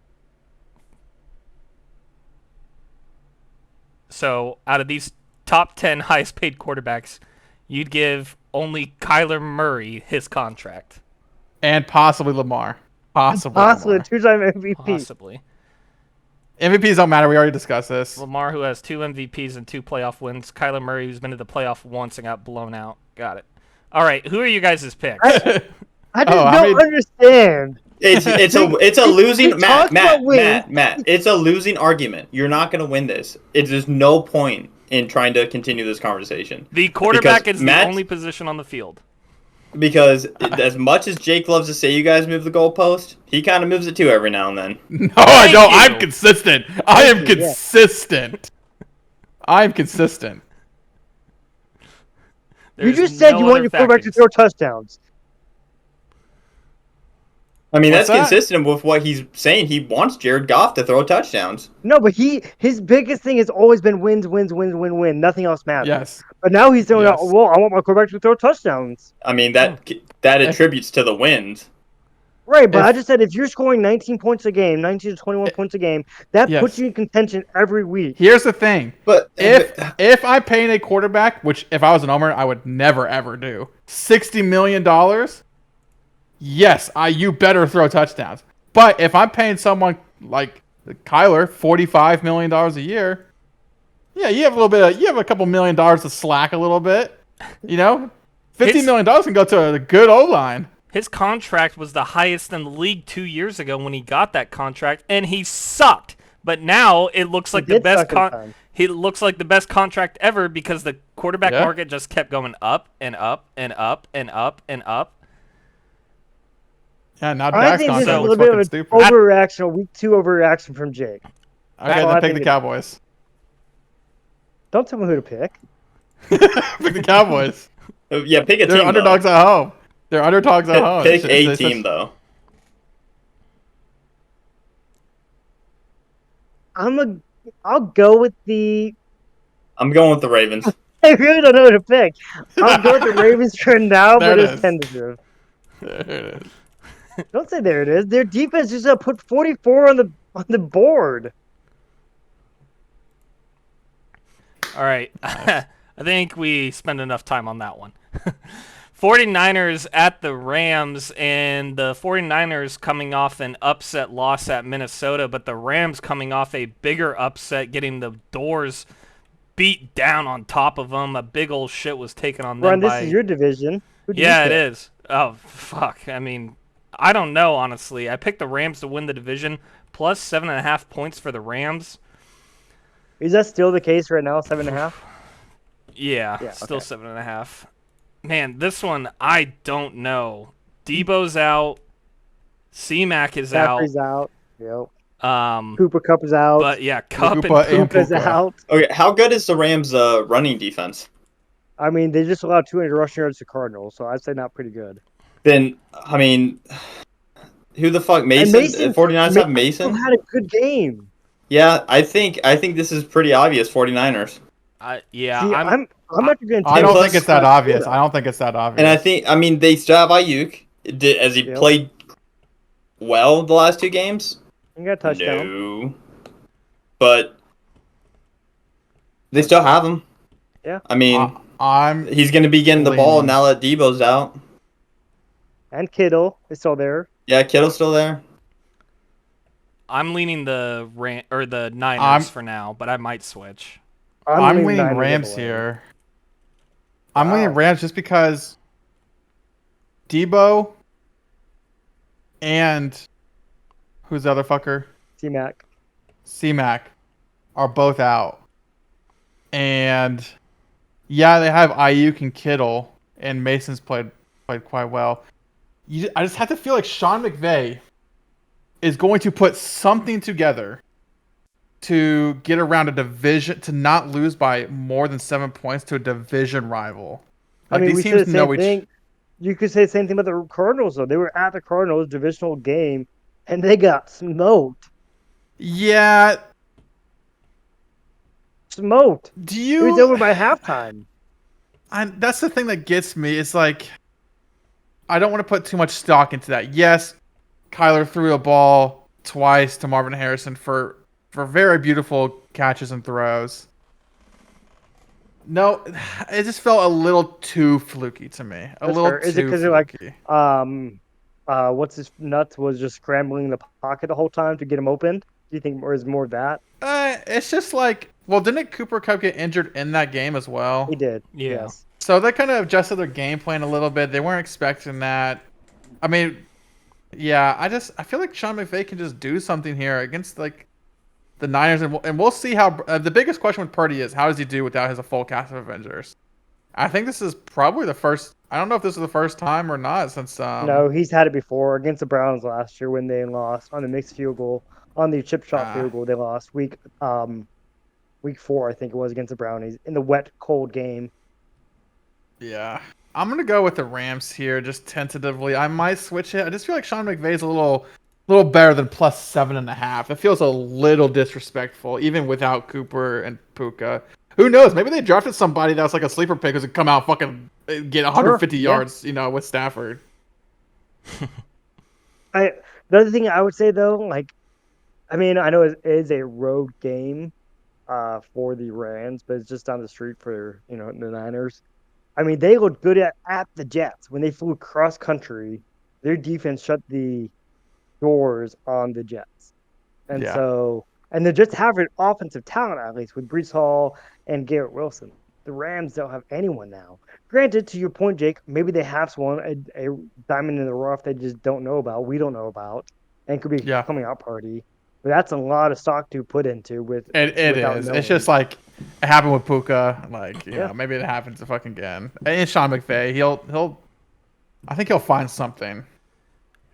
So out of these top 10 highest paid quarterbacks, you'd give only Kyler Murray his contract. And possibly Lamar. Possibly Possibly a Lamar. two-time MVP. Possibly. MVPs don't matter. We already discussed this. Lamar, who has 2 MVPs and 2 playoff wins. Kyler Murray, who's been to the playoff once and got blown out. Got it. All right, who are you guys' picks? I just I don't mean- understand. It's a losing He talks about wins. Matt. It's a losing argument. You're not gonna win this. There's no point in trying to continue this conversation. The quarterback Because is the Matt- only position on the field. Because as much as Jake loves to say you guys move the goalpost, he kind of moves it too every now and then. No, I Thank don't. you. I'm consistent. I am you, yeah. consistent. I'm consistent. You There's just said no you want other your quarterback to factors. throw touchdowns. I mean, What's that's that? consistent with what he's saying. He wants Jared Goff to throw touchdowns. No, but his biggest thing has always been wins. Nothing else matters. Yes. But now he's throwing out, Yes. well, I want my quarterback to throw touchdowns. I mean, that attributes to the wins. Right, but I If- just said if you're scoring 19 points a game, 19 to 21 points a game, that Yes. puts you in contention every week. Here's the thing. But If I paid a quarterback, which if I was an owner, I would never ever do, $60 million, yes, you better throw touchdowns. But if I'm paying someone like Kyler $45 million a year, yeah, you have a couple $1 million to slack a little bit. You know, $50 million can go to a good O line. His contract was the highest in the league 2 years ago when he got that contract, and he sucked. But now it looks like the did best suck at the time. he looks like the best contract ever because the quarterback Yeah. market just kept going up and up and up and up and up. Yeah, now I Dak's think this is a contract little looks bit of fucking an stupid. overreaction, a week 2 overreaction from Jake. Okay, I then pick think the it- Cowboys. Don't tell me who to pick. Pick the Cowboys. yeah, pick a They're team. underdogs at home. They're underdogs at home. Pick It's a just- team though. I'll go with the. I'm going with the Ravens. I really don't know who to pick. I'll go with the Ravens for now, There but it it's is. tentative. There it is. Don't say there it is. Their defense just put 44 on the board. All right. I think we spent enough time on that one. 49ers at the Rams, and the 49ers coming off an upset loss at Minnesota, but the Rams coming off a bigger upset, getting the doors beat down on top of them. A big old shit was taken on them Ron, this by... is your division. Who do you Yeah, it pick? is. Oh, fuck. I mean, I don't know, honestly. I picked the Rams to win the division, plus 7.5 points for the Rams. Is that still the case right now? 7.5. Yeah, Yeah, still okay. 7.5. Man, this one, I don't know. Debo's out. C-Mac is Caffrey's out. Yep. out. Cooper Cup is out. But yeah, Cup and Puka and Puka's Puka. out. Okay, how good is the Rams' running defense? I mean, they just allowed 200 rushing yards to Cardinals, so I'd say not pretty good. Then, I mean, who the fuck? Mason? Mason- 49ers have Who Mason? had a good game? Yeah, I think this is pretty obvious, 49ers. yeah, See, I'm I'm actually going to I don't plus- think it's that obvious. I don't think it's that obvious. And I think, I mean, they still have Ayuk. Has he Yep. played well the last two games? You got a touchdown. No. But they still have him. Yeah. I mean, I'm he's going to be getting the ball leaning. now that Debo's out. And Kittle is still there. Yeah, Kittle's still there. leaning the Niners I'm- for now, but I might switch. I'm leaning Niners Rams all the way. here. I'm leaning Wow. Rams just because Debo and who's the other fucker? T-Mac. C-Mac are both out. And yeah, they have Ayuk and Kittle, and Mason's played quite well. I just have to feel like Sean McVay is going to put something together to get around a division, to not lose by more than 7 points to a division rival. I mean, these we teams said the know same thing. You could say the same thing about the Cardinals, though. They were at the Cardinals divisional game, and they got smoked. Yeah. Smoked. Do It was you? over by halftime. That's the thing that gets me. It's like I don't want to put too much stock into that. Yes, Kyler threw a ball twice to Marvin Harrison for very beautiful catches and throws. No, it just felt a little too fluky to me. A That's little fair. too Is it 'cause they're like- fluky. What's his nuts was just scrambling the pocket the whole time to get him open? Do you think or is more of that? It's just like, well, didn't Cooper Kupp get injured in that game as well? He did. Yeah. Yes. So they kind of adjusted their game plan a little bit. They weren't expecting that. I mean, yeah, I feel like Sean McVay can just do something here against like the Niners, and we'll see how. The biggest question with Purdy is how does he do without his full cast of Avengers? I think this is probably the first. I don't know if this is the first time or not since. No, he's had it before against the Browns last year when they lost on the mixed field goal, on the chip shot field goal. They lost week 4, I think it was, against the Brownies in the wet, cold game. Yeah, I'm gonna go with the Rams here, just tentatively. I might switch it. I just feel like Sean McVay's a little better than plus 7.5. It feels a little disrespectful, even without Cooper and Puka. Who knows? Maybe they drafted somebody that was like a sleeper pick who's gonna come out fucking get 150 yeah. yards, with Stafford. The other thing I would say though, like, I mean, I know it is a road game for the Rams, but it's just down the street for the Niners. I mean, they looked good at the Jets when they flew cross country. Their defense shut the doors on the Jets, and Yeah. and the Jets have an offensive talent at least with Brees Hall and Garrett Wilson. The Rams don't have anyone now. Granted, to your point, Jake, maybe they have someone, a diamond in the rough they just don't know about. We don't know about, and could be Yeah. coming out party. But that's a lot of stock to put into with. It without is. knowing. It's just like it happened with Puka. Like, Yeah. maybe it happens fucking again. And Sean McVay, I think he'll find something.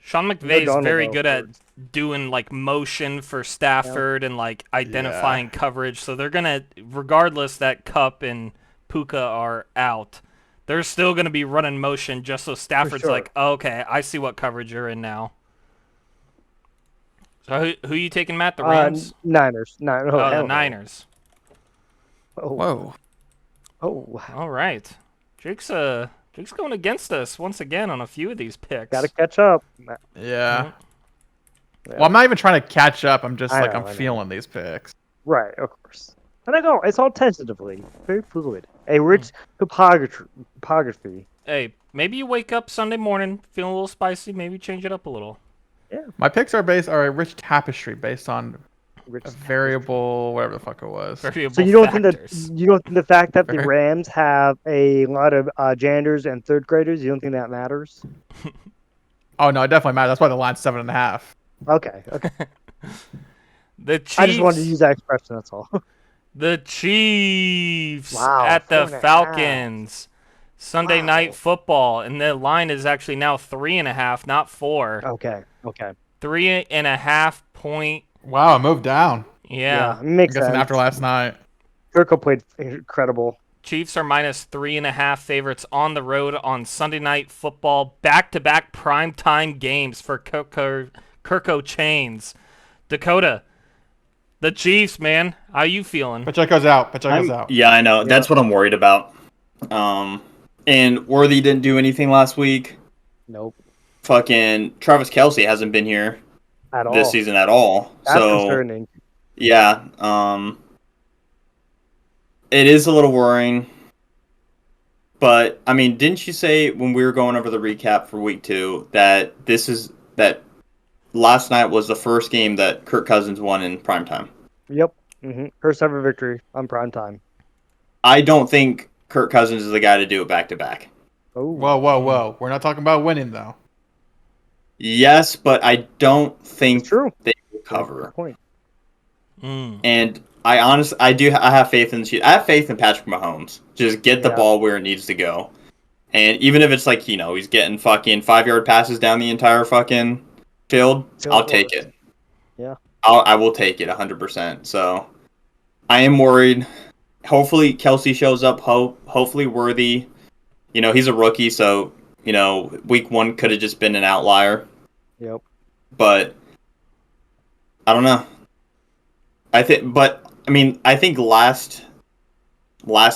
Sean McVay's Donald, very though, good at for- doing like motion for Stafford and like identifying coverage. So they're gonna, regardless that Cup and Puka are out, they're still gonna be running motion just so Stafford's sure. like, oh, okay, I see what coverage you're in now. So who you taking, Matt? The Rams? Niners. No, Oh, hell the no. Niners. Oh, Whoa. oh, All right. Jake's going against us once again on a few of these picks. gotta catch up. Yeah. Yeah. Well, I'm not even trying to catch up. I'm just I like know, I'm I know. feeling these picks. Right, of course. But I go. It's all tentatively, very fluid. A rich topography. Hey, maybe you wake up Sunday morning feeling a little spicy. Maybe change it up a little. My picks are a rich tapestry based on Rich a variable, whatever the fuck it was. Variable So you don't factors. think the fact that the Very- Rams have a lot of janitors and third graders, you don't think that matters? Oh no, it definitely matters. That's why the line's 7.5. Okay. The Chiefs. I just wanted to use that expression. That's all. The Chiefs Wow, at the 4.5. Falcons. Sunday Wow. night football, and the line is actually now 3.5, not 4. Okay. 3.5 point. Wow, it moved down. Yeah. I'm Makes guessing sense. after last night. Kirko played incredible. Chiefs are minus 3.5 favorites on the road on Sunday night football. Back-to-back primetime games for Kirko Chains. Dakota, the Chiefs, man. How you feeling? Pacheco's out. Pacheco's out. Yeah, I know. That's what I'm worried about. And Worthy didn't do anything last week. Nope. Fucking Travis Kelce hasn't been here At all. this season at all. That's So concerning. yeah, it is a little worrying. But I mean, didn't you say when we were going over the recap for week 2 that last night was the first game that Kirk Cousins won in primetime? Yep. First ever victory on prime time. I don't think Kirk Cousins is the guy to do it back to back. Oh. Whoa. We're not talking about winning though. Yes, but I don't think True. they will cover. Good point. And I have faith in the Chiefs. I have faith in Patrick Mahomes. Just get the Yeah. ball where it needs to go. And even if it's like, he's getting fucking 5-yard passes down the entire fucking field, I'll take it. Yeah. I will take it 100%. So I am worried. Hopefully Kelce shows up. Hopefully Worthy. He's a rookie, so, week 1 could have just been an outlier. Yep. But I don't know. I think last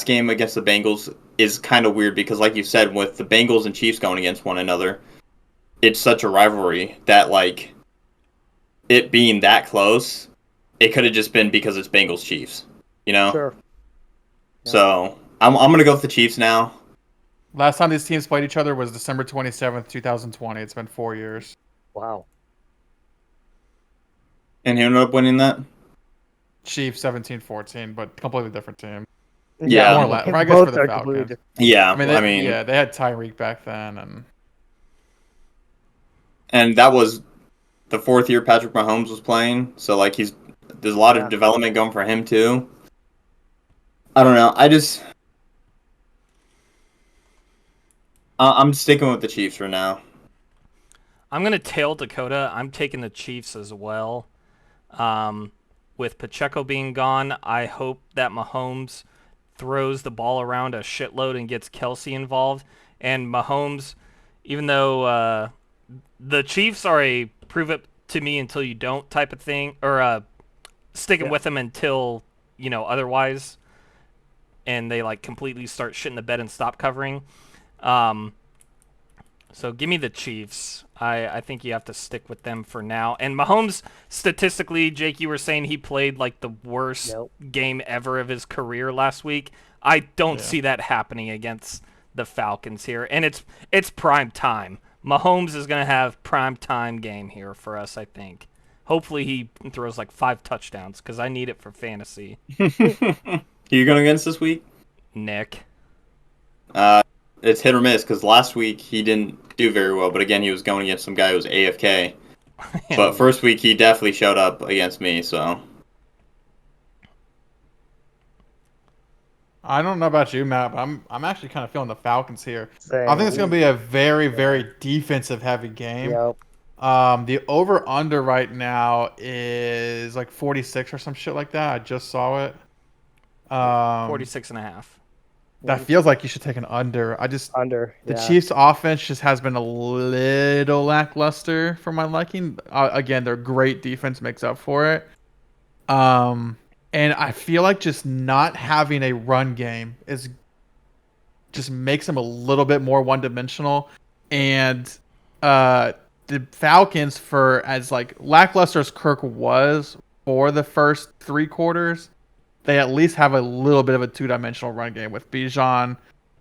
game against the Bengals is kind of weird because, like you said, with the Bengals and Chiefs going against one another, it's such a rivalry that, like, it being that close, it could have just been because it's Bengals Chiefs, Sure. So I'm gonna go with the Chiefs now. Last time these teams played each other was December 27th, 2020. It's been 4 years. Wow. And who ended up winning that? Chiefs 17-14, but completely different team. Yeah. More or less. I guess Both for the are completely Falcons. different. Yeah, They had Tyreek back then, and that was the 4th year Patrick Mahomes was playing. So like there's a lot of development going for him too. I don't know. I'm sticking with the Chiefs for now. I'm going to tail Dakota. I'm taking the Chiefs as well. With Pacheco being gone, I hope that Mahomes throws the ball around a shitload and gets Kelce involved. And Mahomes, even though the Chiefs are a prove it to me until you don't type of thing, or sticking with them until, otherwise, and they like completely start shitting the bed and stop covering. So give me the Chiefs. I think you have to stick with them for now. And Mahomes, statistically, Jake, you were saying he played like the worst game ever of his career last week. I don't see that happening against the Falcons here. And it's prime time. Mahomes is going to have prime time game here for us, I think. Hopefully he throws like 5 touchdowns because I need it for fantasy. Who you going against this week? Nick. It's hit or miss because last week he didn't do very well, but again he was going against some guy who was AFK. But first week he definitely showed up against me, so. I don't know about you, Matt, but I'm actually kind of feeling the Falcons here. Same. I think it's going to be a very, very defensive heavy game. Yep. The over-under right now is like 46 or some shit like that. I just saw it. 46.5. That feels like you should take an under. Under. The Yeah. Chiefs' offense just has been a little lackluster for my liking. Again, their great defense makes up for it. And I feel like just not having a run game just makes them a little bit more one-dimensional. And the Falcons, for as like lackluster as Kirk was for the first 3 quarters, they at least have a little bit of a two-dimensional run game with Bijan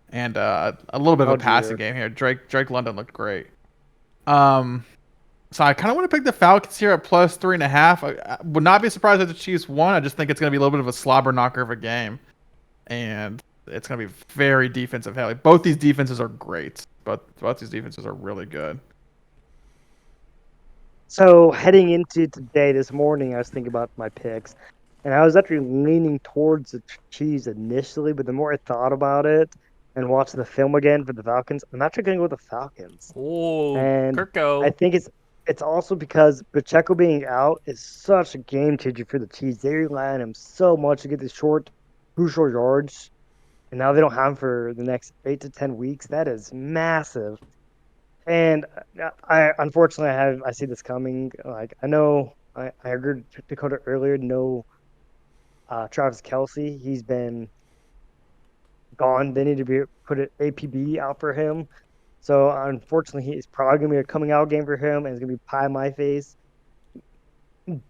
and a little bit of a passing game here. Drake London looked great. So I kind of want to pick the Falcons here at plus 3.5. I would not be surprised if the Chiefs won. I just think it's going to be a little bit of a slobber knocker of a game, and it's going to be very defensive heavy. Both these defenses are great. Both these defenses are really good. So heading into today, this morning, I was thinking about my picks, and I was actually leaning towards the Chiefs initially, but the more I thought about it and watched the film again for the Falcons, I'm actually going to go with the Falcons. Oh, And Kirko. I think it's also because Pacheco being out is such a game changer for the Chiefs. They rely on him so much to get the crucial yards, and now they don't have him for the next 8 to 10 weeks. That is massive. And I unfortunately I see this coming. Like I know I agreed with Dakota earlier. No, Travis Kelce, he's been gone. They need to put an APB out for him. So unfortunately, it's probably gonna be a coming out game for him, and it's gonna be pie in my face.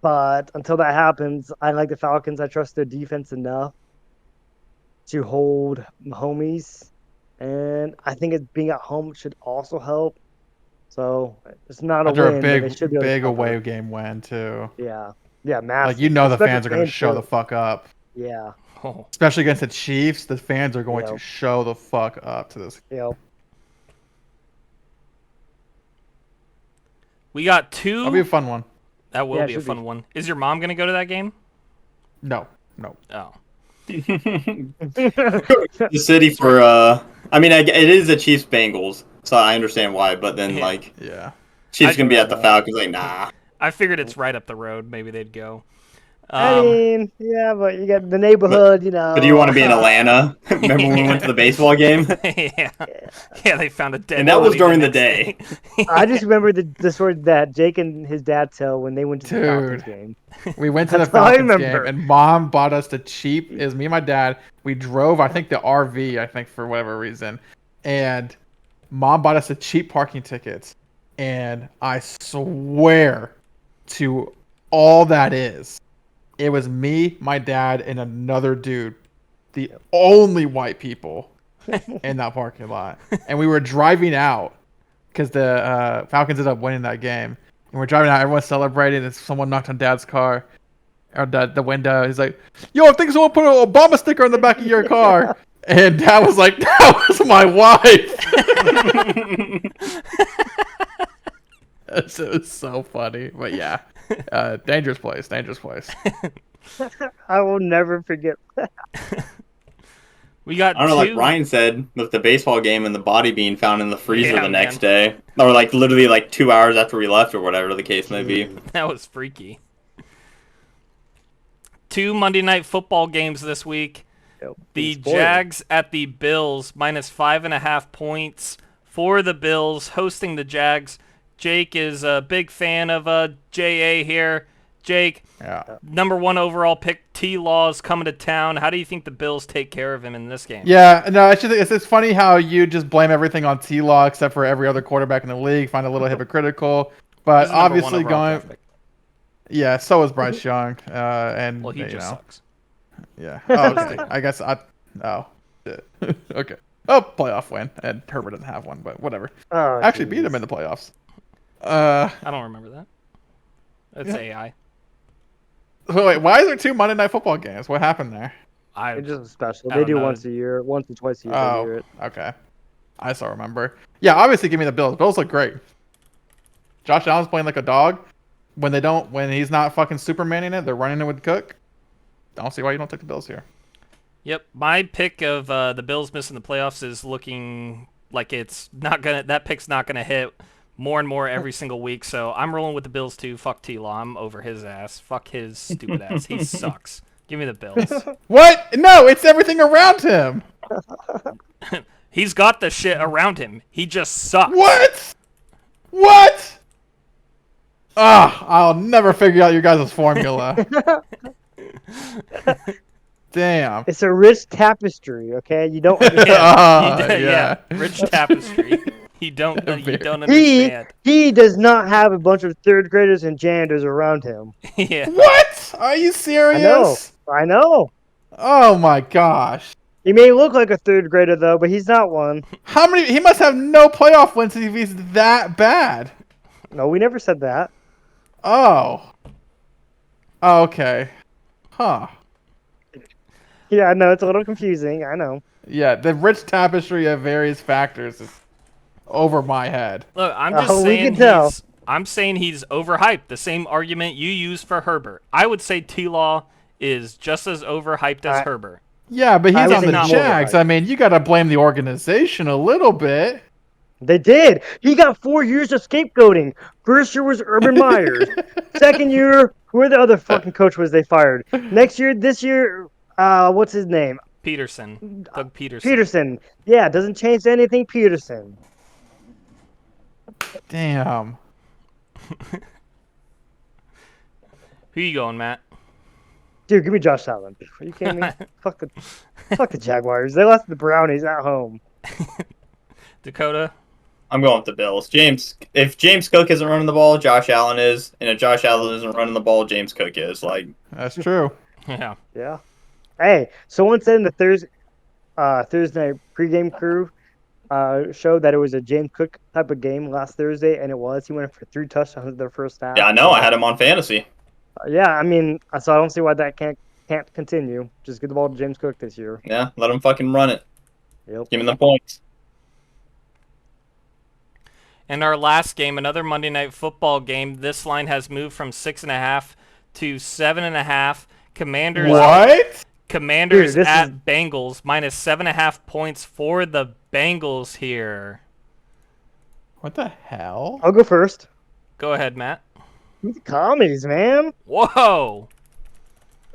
But until that happens, I like the Falcons. I trust their defense enough to hold Mahomes, and I think it being at home should also help. So it's not After a win, a but they should be able to big cover. away game win too. Yeah, massive. Like the Especially fans are going to fans show too. the fuck up. Yeah, Oh. Especially against the Chiefs, the fans are going to Yep. show the fuck up to this. yeah. We got 2. That'll be a fun one. That will Yeah, it be a should fun be. one. Is your mom going to go to that game? No. Oh. The city for I mean, it is the Chiefs Bengals, so I understand why. But then Yeah. like Yeah. Chiefs gonna be at the Falcons, like nah. I figured it's right up the road. Maybe they'd go. I mean, yeah, but you got the neighborhood, you know. But do you want to be in Atlanta? Remember when we went to the baseball game? yeah. Yeah, they found a dead And that was body during the next day. I just remember the story that Jake and his dad tell when they went to the Falcons Dude. game. We went to the That's all I Falcons game, remember. and Mom bought us the cheap. It was me and my dad. We drove, I think, the RV, I think, for whatever reason. And Mom bought us the cheap parking tickets. And I swear to all that is, it was me, my dad, and another dude. The only white people in that parking lot. And we were driving out because the Falcons ended up winning that game. And we're driving out, everyone's celebrating, and someone knocked on Dad's car, or the window. He's like, "Yo, I think someone put an Obama sticker on the back of your car." And Dad was like, "That was my wife." It was so funny, but yeah, dangerous place. I will never forget. We got I don't know, 2. like Ryan said, with the baseball game and the body being found in the freezer Yeah, the next day, or like literally like 2 hours after we left, or whatever the case may be. That was freaky. 2 Monday Night Football games this week. Yep, The spoiled. Jags at the Bills, minus 5.5 points for the Bills, hosting the Jags. Jake is a big fan of JA here. Jake, Yeah. number 1 overall pick, T-Law's coming to town. How do you think the Bills take care of him in this game? Yeah, no, it's funny how you just blame everything on T-Law except for every other quarterback in the league. Find a little hypocritical, but He's the number 1 obviously overall going. draft pick. Yeah, so is Bryce Young, and Well, he you just know, sucks. yeah. Oh, okay. I guess shit. Okay. Oh, playoff win, and Herbert doesn't have one, but whatever. Oh, Actually, beat jeez. him in the playoffs. I don't remember that. That's Yeah. AI. So wait, why is there 2 Monday Night Football games? What happened there? It's just special. I They don't do know. once a year, once or twice a year. They do Oh, it. okay. I still remember. Yeah, obviously, give me the Bills. Bills look great. Josh Allen's playing like a dog. When he's not fucking Supermaning it, they're running it with Cook. Don't see why you don't take the Bills here. Yep, my pick of the Bills missing the playoffs is looking like it's not gonna. That pick's not gonna hit more and more every single week. So I'm rolling with the Bills too. Fuck T-Law. I'm over his ass. Fuck his stupid ass. He sucks. Give me the Bills. What? No, it's everything around him. He's got the shit around him. He just sucks. What? What? Ah, I'll never figure out your guys' formula. Damn. It's a rich tapestry, okay? You don't Yeah, Ah, yeah. Rich tapestry. You don't Very- understand. he does not have a bunch of third graders and janitors around him. Yeah. What? Are you serious? I know. Oh my gosh. He may look like a third grader though, but he's not one. How many? He must have no playoff wins if he's that bad. No, we never said that. Oh. Oh, okay. Huh. Yeah, I know it's a little confusing. I know. Yeah, the rich tapestry of various factors is over my head. Look, I'm just Oh, we saying can tell. I'm saying he's overhyped. The same argument you use for Herbert. I would say T-Law is just as overhyped as Herbert. Yeah, but I he's would on the think more Jags. overhyped. I mean, you got to blame the organization a little bit. They did. He got 4 years of scapegoating. First year was Urban Myers. Second year, who the other fucking coach was they fired? This year, what's his name? Peterson. Doug Peterson. Peterson. Yeah, doesn't change anything, Peterson. Damn. Who you going, Matt? Dude, give me Josh Allen. Are you kidding me? fuck the Jaguars. They lost to the Brownies at home. Dakota? I'm going with the Bills. If James Cook isn't running the ball, Josh Allen is, and if Josh Allen isn't running the ball, James Cook is. Like, That's true. Yeah. Yeah. Hey, someone said in the Thursday night pregame crew showed that it was a James Cook type of game last Thursday, and it was. He went for 3 touchdowns in the first half. yeah, I know. I had him on fantasy. Yeah, I mean, so I don't see why that can't continue. Just give the ball to James Cook this year. Yeah, let him fucking run it. Yep. Give him the points. And our last game, another Monday Night Football game. This line has moved from 6.5 to 7.5. Commanders. What? Commanders Dude, this at is- Bengals minus 7.5 points for the Bengals here. What the hell? I'll go first. Go ahead, Matt. These commies, man. Whoa.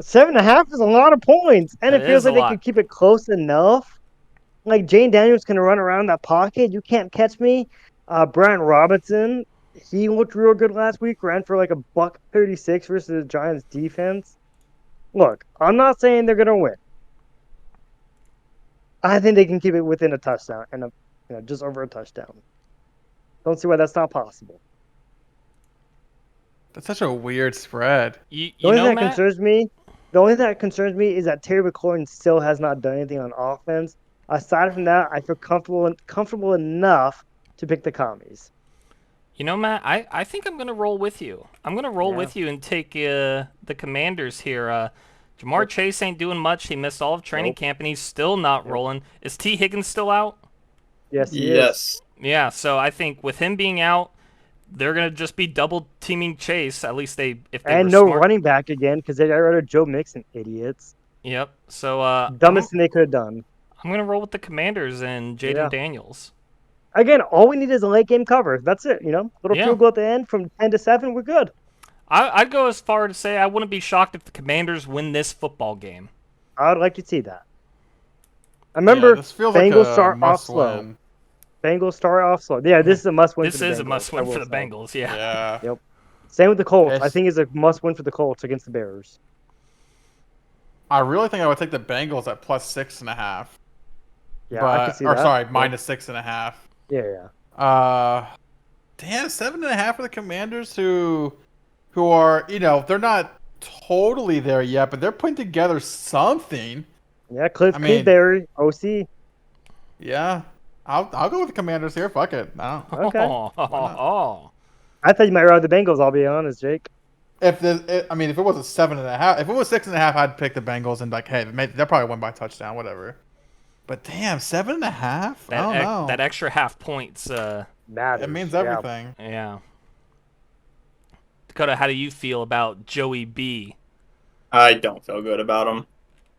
7.5 is a lot of points, and That it feels is a like they lot. can keep it close enough. Like Jane Daniels can run around that pocket. You can't catch me. Brian Robinson, he looked real good last week. Ran for like a $136 versus the Giants defense. Look, I'm not saying they're gonna win. I think they can keep it within a touchdown and just over a touchdown. Don't see why that's not possible. That's such a weird spread. You The only know, thing that Matt? concerns me is that Terry McLaurin still has not done anything on offense. Aside from that, I feel comfortable enough to pick the commies. You know, Matt, I think I'm going to roll with you. I'm going to roll Yeah. with you and take the Commanders here. Jamar Chase ain't doing much. He missed all of training Nope. camp, and he's still not rolling. Is T. Higgins still out? Yes, he is. Yes. Yeah, so I think with him being out, they're going to just be double teaming Chase. At least if they And were no smart. running back again because they got rid of Joe Mixon, idiots. Yep. So Dumbest thing they could have done. I'm going to roll with the Commanders and Jaden Yeah. Daniels. Again, all we need is a late game cover. That's it. Little Yeah. field goal at the end from 10 to 7. We're good. I'd go as far to say I wouldn't be shocked if the Commanders win this football game. I would like to see that. I remember Yeah, this feels Bengals like a start off must slow. win. Bengals start off slow. Yeah, this is a must win. This for the is a Bengals, must I win will for the say. Bengals. Yeah. Yeah. Same with the Colts. I Yes. think it's a must win for the Colts against the Bears. I really think I would take the Bengals at plus 6.5. Yeah, I can see that. Sorry, minus 6.5. Yeah. Damn, 7.5 for the Commanders who are, they're not totally there yet, but they're putting together something. Yeah, Cliff I mean- Kingsbury, OC. Yeah. I'll go with the Commanders here. Fuck it. I don't. Okay. Oh. I thought you might rather the Bengals, I'll be honest, Jake. If it was a 7.5, if it was 6.5, I'd pick the Bengals and like, hey, they'll probably win by touchdown, whatever. But damn, 7.5? I don't know. That extra half points. Matters. It means Yeah. everything. Yeah. Dakota, how do you feel about Joey B? I don't feel good about him.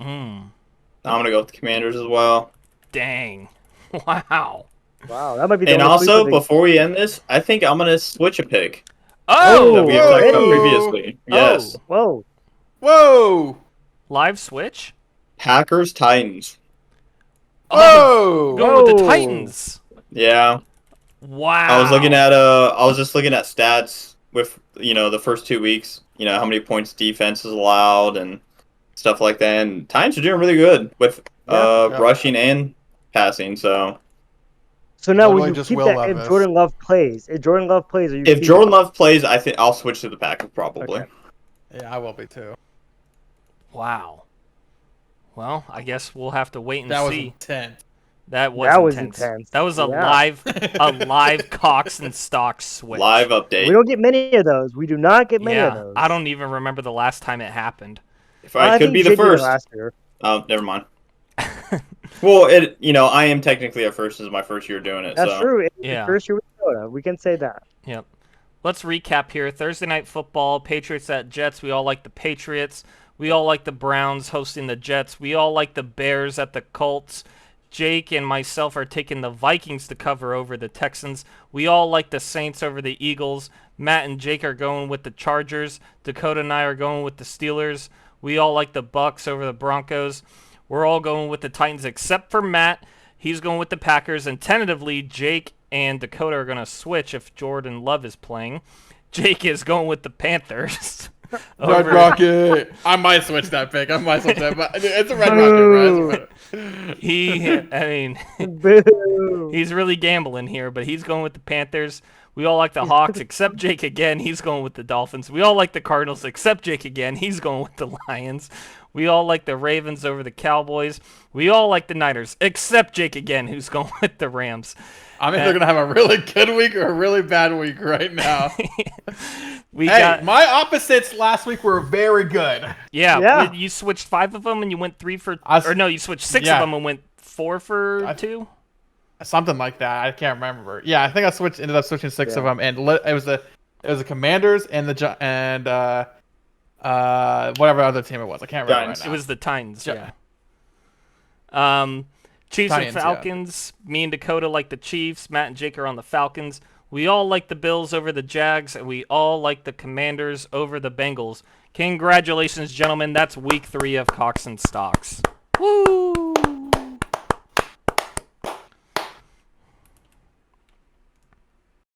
Mm. I'm going to go with the Commanders as well. Dang. Wow. Wow, that might be the And only also, sleeper they- before we end this, I think I'm going to switch a pick Oh! that we have talked about whoa. previously. Yes. Whoa. Whoa! Live switch? Packers, Titans. Whoa! Going with the Whoa. Titans. Yeah. Wow. I was just looking at stats with the first 2 weeks. How many points defense is allowed and stuff like that. And Titans are doing really good with Yeah. rushing and passing. So So now Literally will you just keep Will that Levis. if Jordan Love plays? If Jordan Love plays, are you if keeping Jordan him? Love plays, I think I'll switch to the Packers probably. Okay. Yeah, I will be too. Wow. Well, I guess we'll have to wait and That was see. intense. That was That was intense. intense. That was a Yeah. live Cox and Stocks switch. Live update. We don't get many of those. We do not get many of Yeah, those. I don't even remember the last time it happened. If I could think be the Jake did it first. last year. Oh, never mind. Well, I am technically at first. This is my first year doing it. That's so. true. It's Yeah. the first year with Dakota. We can say that. Yep. Let's recap here. Thursday night football, Patriots at Jets. We all like the Patriots. We all like the Browns hosting the Jets. We all like the Bears at the Colts. Jake and myself are taking the Vikings to cover over the Texans. We all like the Saints over the Eagles. Matt and Jake are going with the Chargers. Dakota and I are going with the Steelers. We all like the Bucks over the Broncos. We're all going with the Titans except for Matt. He's going with the Packers. And tentatively, Jake and Dakota are going to switch if Jordan Love is playing. Jake is going with the Panthers. Red Rocket. I might switch that pick. But it's a Red Rocket, bro. Boo. He's really gambling here, but he's going with the Panthers. We all like the Hawks except Jake again. He's going with the Dolphins. We all like the Cardinals except Jake again. He's going with the Lions. We all like the Ravens over the Cowboys. We all like the Niners except Jake again, who's going with the Rams. I'm either gonna have a really good week or a really bad week right now. My opposites last week were very good. Yeah. You switched 5 of them and you went 3 for... or no, you switched 6 of them and went 4 for 2? Something like that. I can't remember. Yeah, I think I ended up switching 6 of them, and it was the Commanders and whatever other team it was. I can't remember right now. It was the Titans, Yeah. Chiefs Titans, and Falcons. Yeah. Me and Dakota like the Chiefs. Matt and Jake are on the Falcons. We all like the Bills over the Jags, and we all like the Commanders over the Bengals. Congratulations, gentlemen. That's week 3 of Cox and Stocks. Woo!